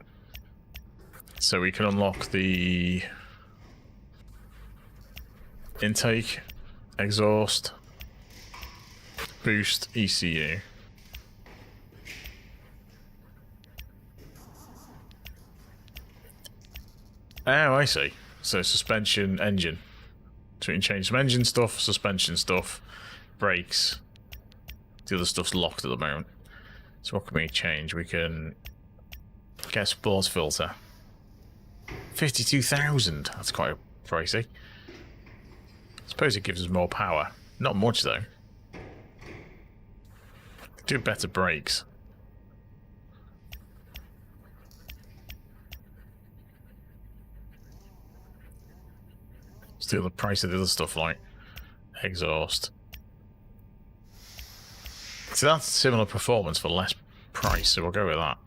So we can unlock the intake, exhaust, boost, ECU. Oh, I see. So suspension, engine. So we can change some engine stuff, suspension stuff, brakes. The other stuff's locked at the moment. So what can we change? We can get a sports filter. 52,000. That's quite pricey. I suppose it gives us more power. Not much though. Do better brakes. Still the price of the other stuff like exhaust. So that's similar performance for less price, so we'll go with that.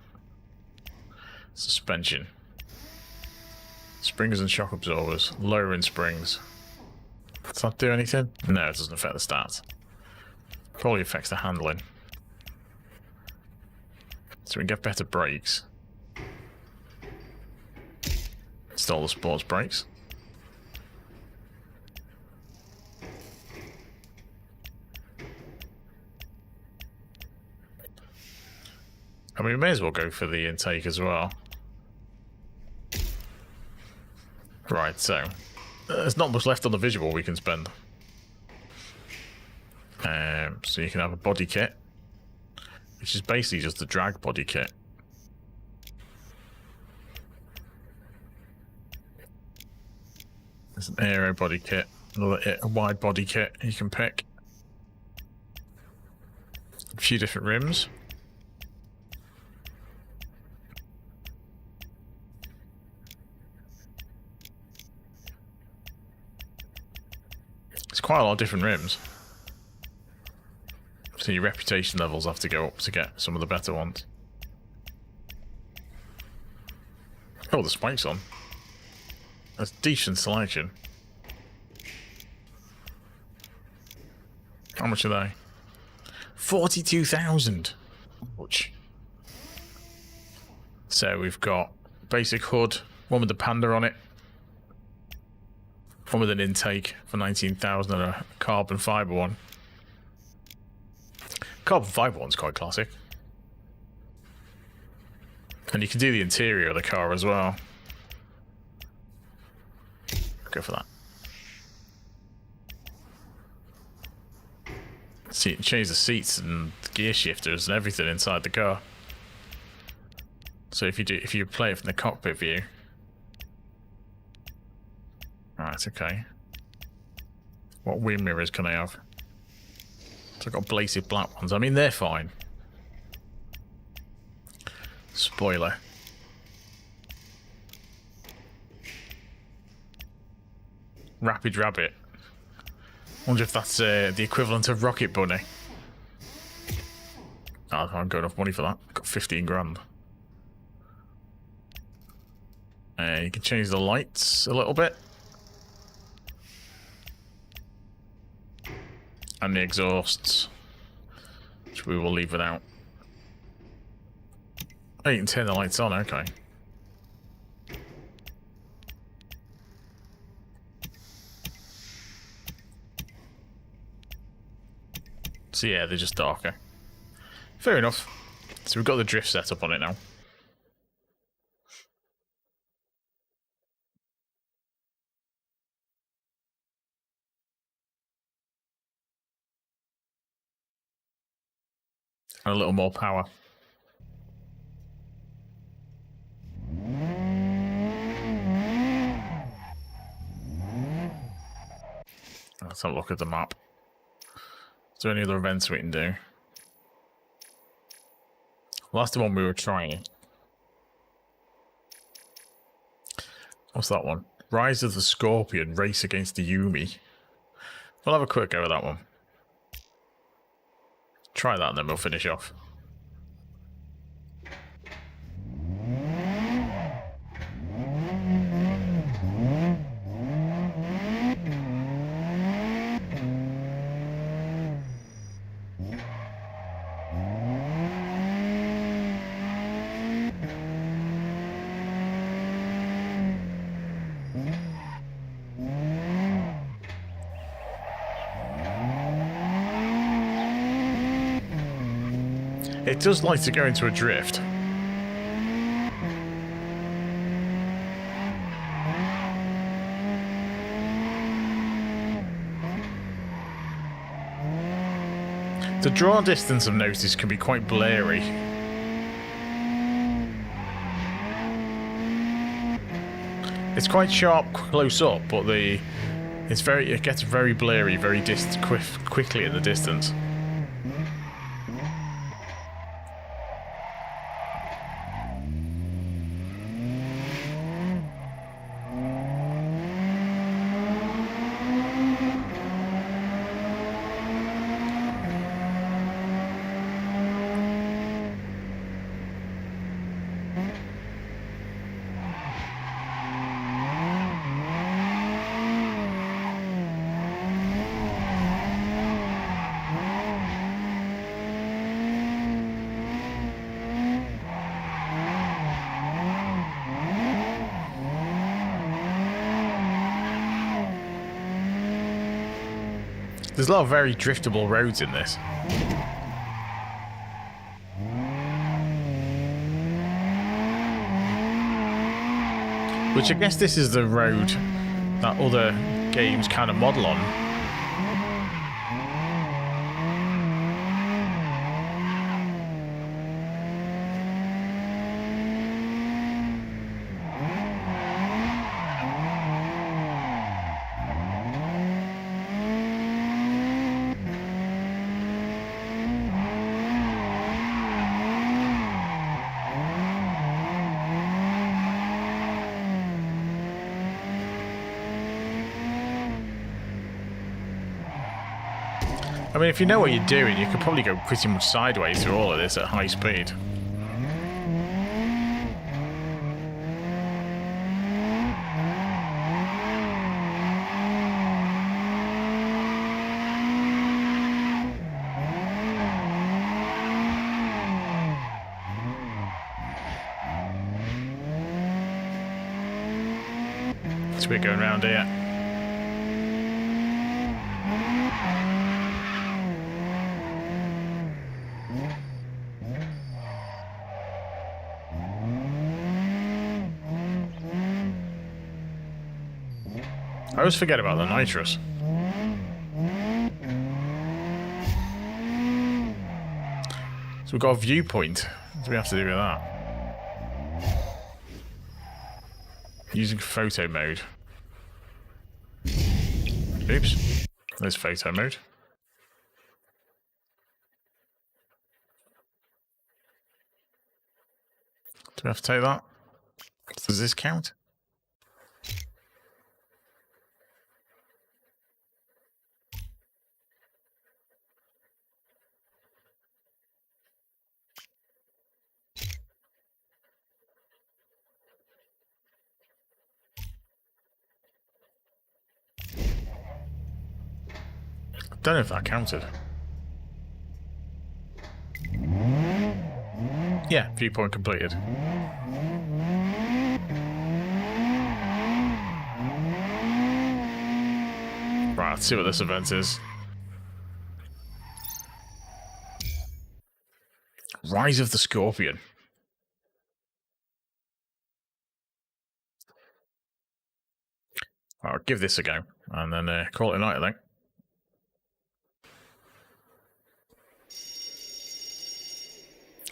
Suspension. Springs and shock absorbers. Lowering springs. Does that do anything? No, it doesn't affect the stats. Probably affects the handling. So we can get better brakes. Install the sports brakes. And we may as well go for the intake as well. Right, so there's not much left on the visual we can spend. So you can have a body kit, which is basically just the drag body kit. There's an aero body kit, another wide body kit you can pick. A few different rims. It's quite a lot of different rims. So your reputation levels have to go up to get some of the better ones. Oh, the spikes on. That's decent selection. How much are they? 42,000. Which. So we've got basic hood, one with the panda on it. One with an intake for 19,000 and a carbon fibre one. Carbon fibre one's quite classic. And you can do the interior of the car as well. Go for that. See, change the seats and the gear shifters and everything inside the car. So if you play it from the cockpit view. Right, okay. What wing mirrors can I have? So I've got bladed black ones. I mean, they're fine. Spoiler. Rapid Rabbit. Wonder if that's the equivalent of Rocket Bunny. Oh, I haven't got enough money for that. I've got 15 grand. You can change the lights a little bit. And the exhausts, which we will leave without. Oh, you can turn the lights on, okay. So yeah, they're just darker. Fair enough. So we've got the drift set up on it now. And a little more power. Let's have a look at the map. Is there any other events we can do? Well, that's the one we were trying. What's that one? Rise of the Scorpion, race against the Yumi. We'll have a quick go at that one. Try that and then we'll finish off. It does like to go into a drift. The draw distance I've noticed can be quite blurry. It's quite sharp close up, but it gets very blurry very quickly in the distance. There's a lot of very driftable roads in this. Which I guess this is the road that other games kind of model on. I mean, if you know what you're doing, you could probably go pretty much sideways through all of this at high speed. So we're going around here. I always forget about the nitrous. So we've got a viewpoint. What do we have to do with that? Using photo mode. Oops. There's photo mode. Do we have to take that? Does this count? Don't know if that counted. Yeah, viewpoint completed. Right, let's see what this event is. Rise of the Scorpion. I'll give this a go, and then call it a night, I think.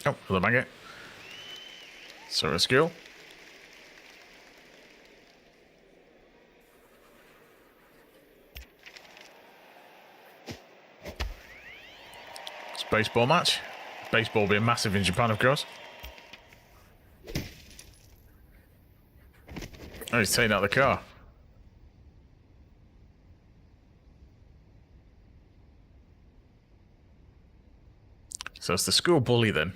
Oh, hello, maggot. So, a skill. Baseball match. Baseball being massive in Japan, of course. Oh, he's taking out the car. So it's the school bully then.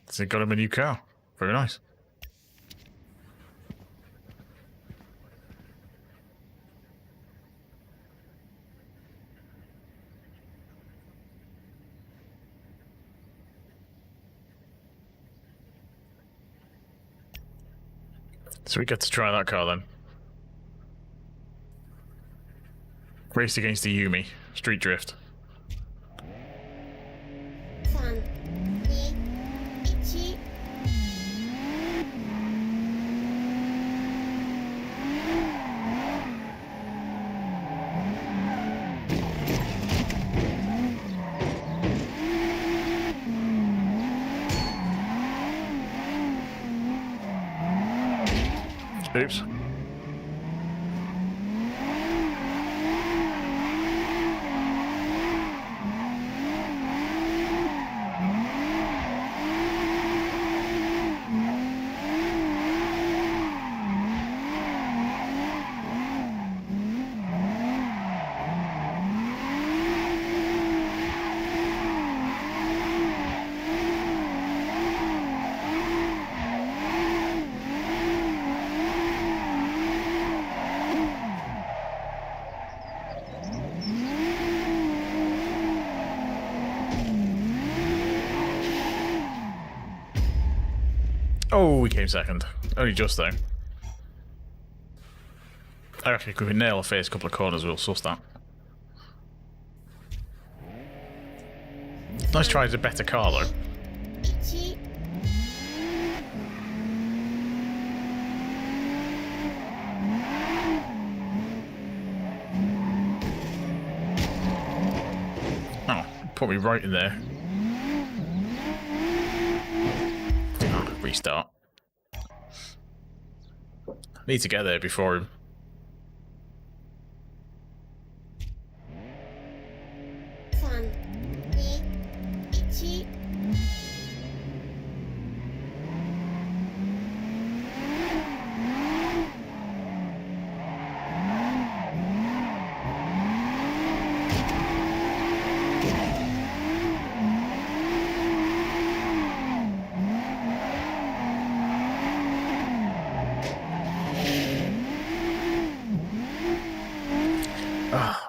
So he got him a new car. Very nice. So we get to try that car then. Race against the Yumi. Street drift. Oops. Oh, we came second. Only just though. I reckon if we can nail a first couple of corners, we'll suss that. Nice try, it's a better car though. Oh, put me right in there. Restart. Need to get there before him.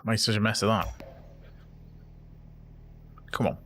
Made such a mess of that. Come on.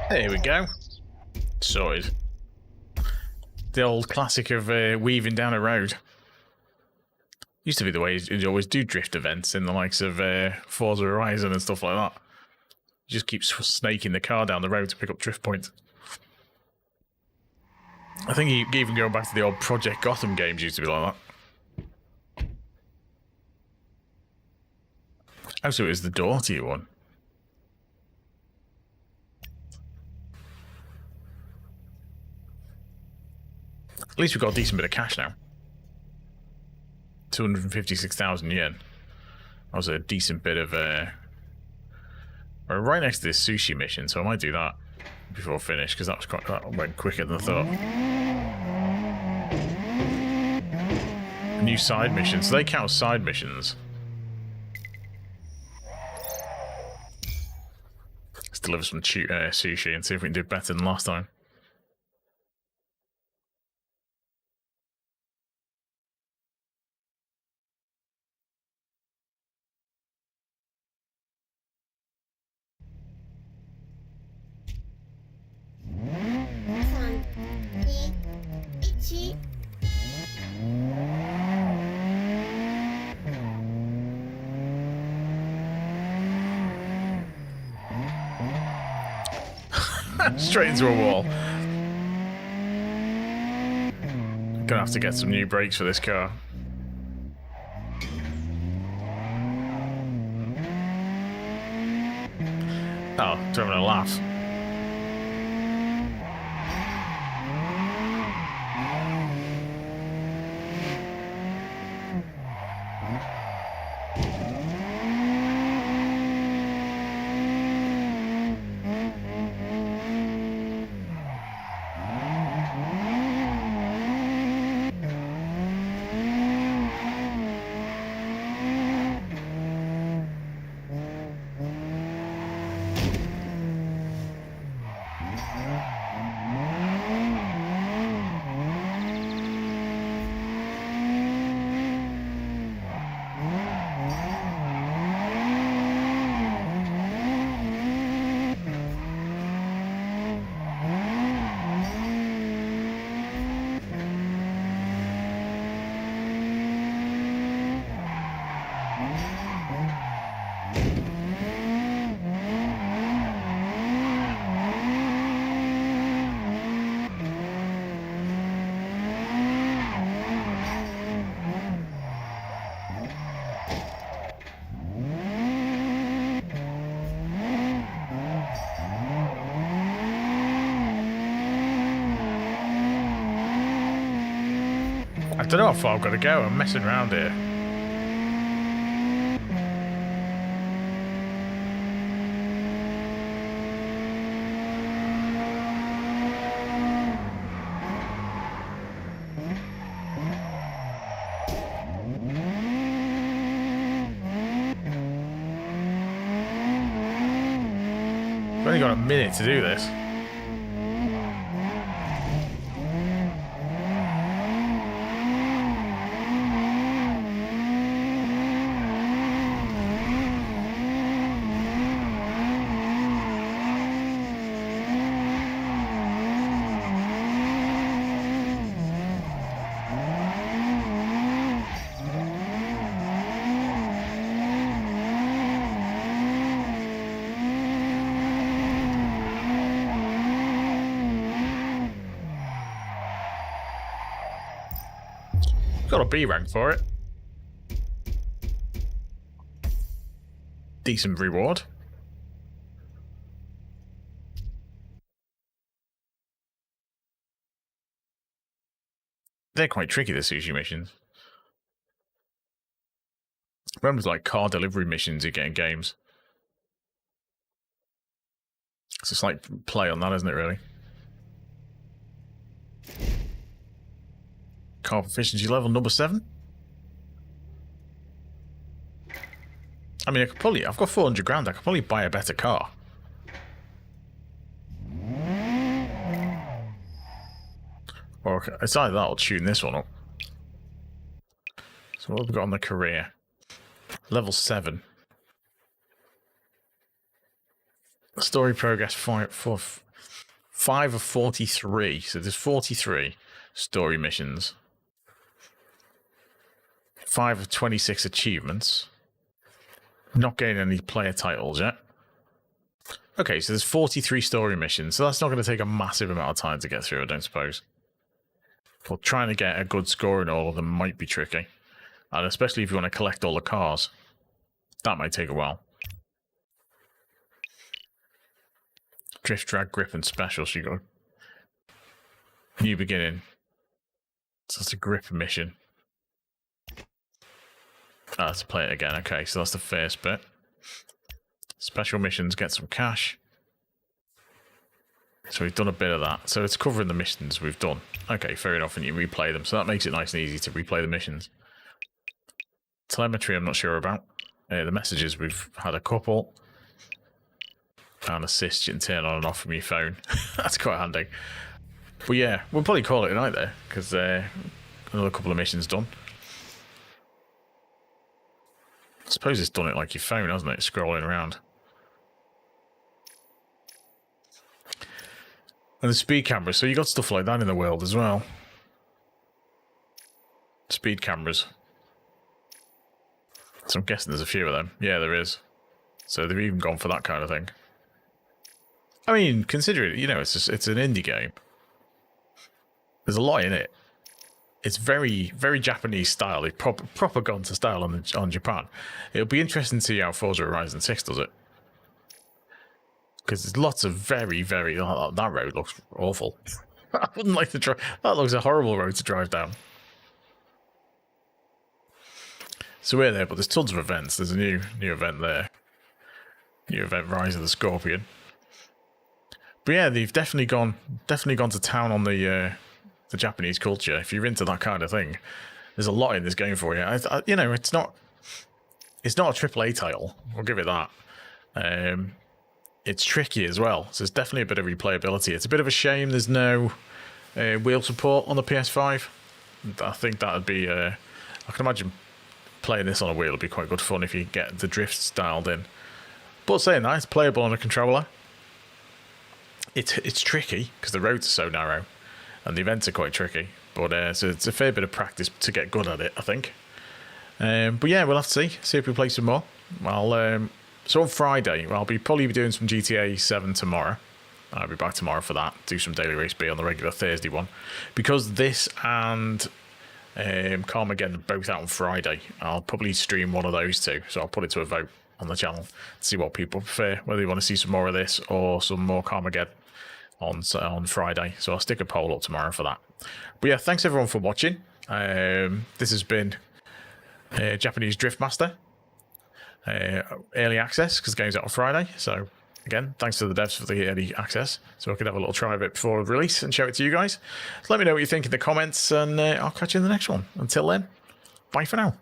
There we go. Sorted. The old classic of weaving down a road. Used to be the way you always do drift events in the likes of Forza Horizon and stuff like that. You just keep snaking the car down the road to pick up drift points. I think even going back to the old Project Gotham games used to be like that. Oh, so it was the Doughty one. At least we've got a decent bit of cash now. 256,000 yen. That was a decent bit of... We're right next to this sushi mission, so I might do that. before finish, because that went quicker than I thought. New side missions. So they count as side missions. Let's deliver some sushi and see if we can do better than last time. Straight into a wall. Gonna have to get some new brakes for this car. Oh, having a laugh. I don't know how far I've got to go. I'm messing around here. I've only got a minute to do this. Got a B rank for it. Decent reward. They're quite tricky, the sushi missions. Remember, like car delivery missions you get in games. It's just like play on that, isn't it, really? Car proficiency level number 7. I mean, I've got 400 grand, I could probably buy a better car. Or it's either that or tune this one up. So what have we got on the career? Level 7. Story progress 5 of 43. So there's 43 story missions. 5 of 26 achievements. Not getting any player titles yet. Okay, so there's 43 story missions. So that's not going to take a massive amount of time to get through, I don't suppose. Well, trying to get a good score in all of them might be tricky. And especially if you want to collect all the cars. That might take a while. Drift, drag, grip, and special. So you got new beginning. So that's a grip mission. Oh, let's play it again. Okay, so that's the first bit. Special missions, get some cash. So we've done a bit of that. So it's covering the missions we've done. Okay, fair enough, and you replay them. So that makes it nice and easy to replay the missions. Telemetry, I'm not sure about. The messages, we've had a couple. And assist you can turn on and off from your phone. That's quite handy. But yeah, we'll probably call it a night there, because another couple of missions done. I suppose it's done it like your phone, hasn't it? Scrolling around. And the speed cameras, so you got stuff like that in the world as well. Speed cameras. So I'm guessing there's a few of them. Yeah, there is. So they've even gone for that kind of thing. I mean, consider it, you know, it's an indie game. There's a lot in it. It's very, very Japanese style. It's proper Gonta style on Japan. It'll be interesting to see how Forza Horizon 6 does it. Because there's lots of very, very... Oh, that road looks awful. I wouldn't like to drive... That looks a horrible road to drive down. So we're there, but there's tons of events. There's a new event there. New event, Rise of the Scorpion. But yeah, they've definitely gone to town on the Japanese culture. If you're into that kind of thing, there's a lot in this game for you. You know, it's not a AAA title. I'll give it that. It's tricky as well, so there's definitely a bit of replayability. It's a bit of a shame there's no wheel support on the PS5. I think that would be... I can imagine playing this on a wheel would be quite good fun if you get the drifts dialed in. But saying that, it's playable on a controller. It's tricky because the roads are so narrow and the events are quite tricky. But so it's a fair bit of practice to get good at it, I think. But yeah, we'll have to see if we play some more. So on Friday, I'll probably be doing some GTA 7 tomorrow. I'll be back tomorrow for that. Do some Daily Race B on the regular Thursday one. Because this and Carmageddon are both out on Friday, I'll probably stream one of those two. So I'll put it to a vote on the channel to see what people prefer, whether you want to see some more of this or some more Carmageddon on Friday. So I'll stick a poll up tomorrow for that. But yeah, thanks everyone for watching. This has been Japanese Drift Master. Early access because the game's out on Friday. So again, thanks to the devs for the early access, so I could have a little try of it before release and show it to you guys. So let me know what you think in the comments, and I'll catch you in the next one. Until then, bye for now.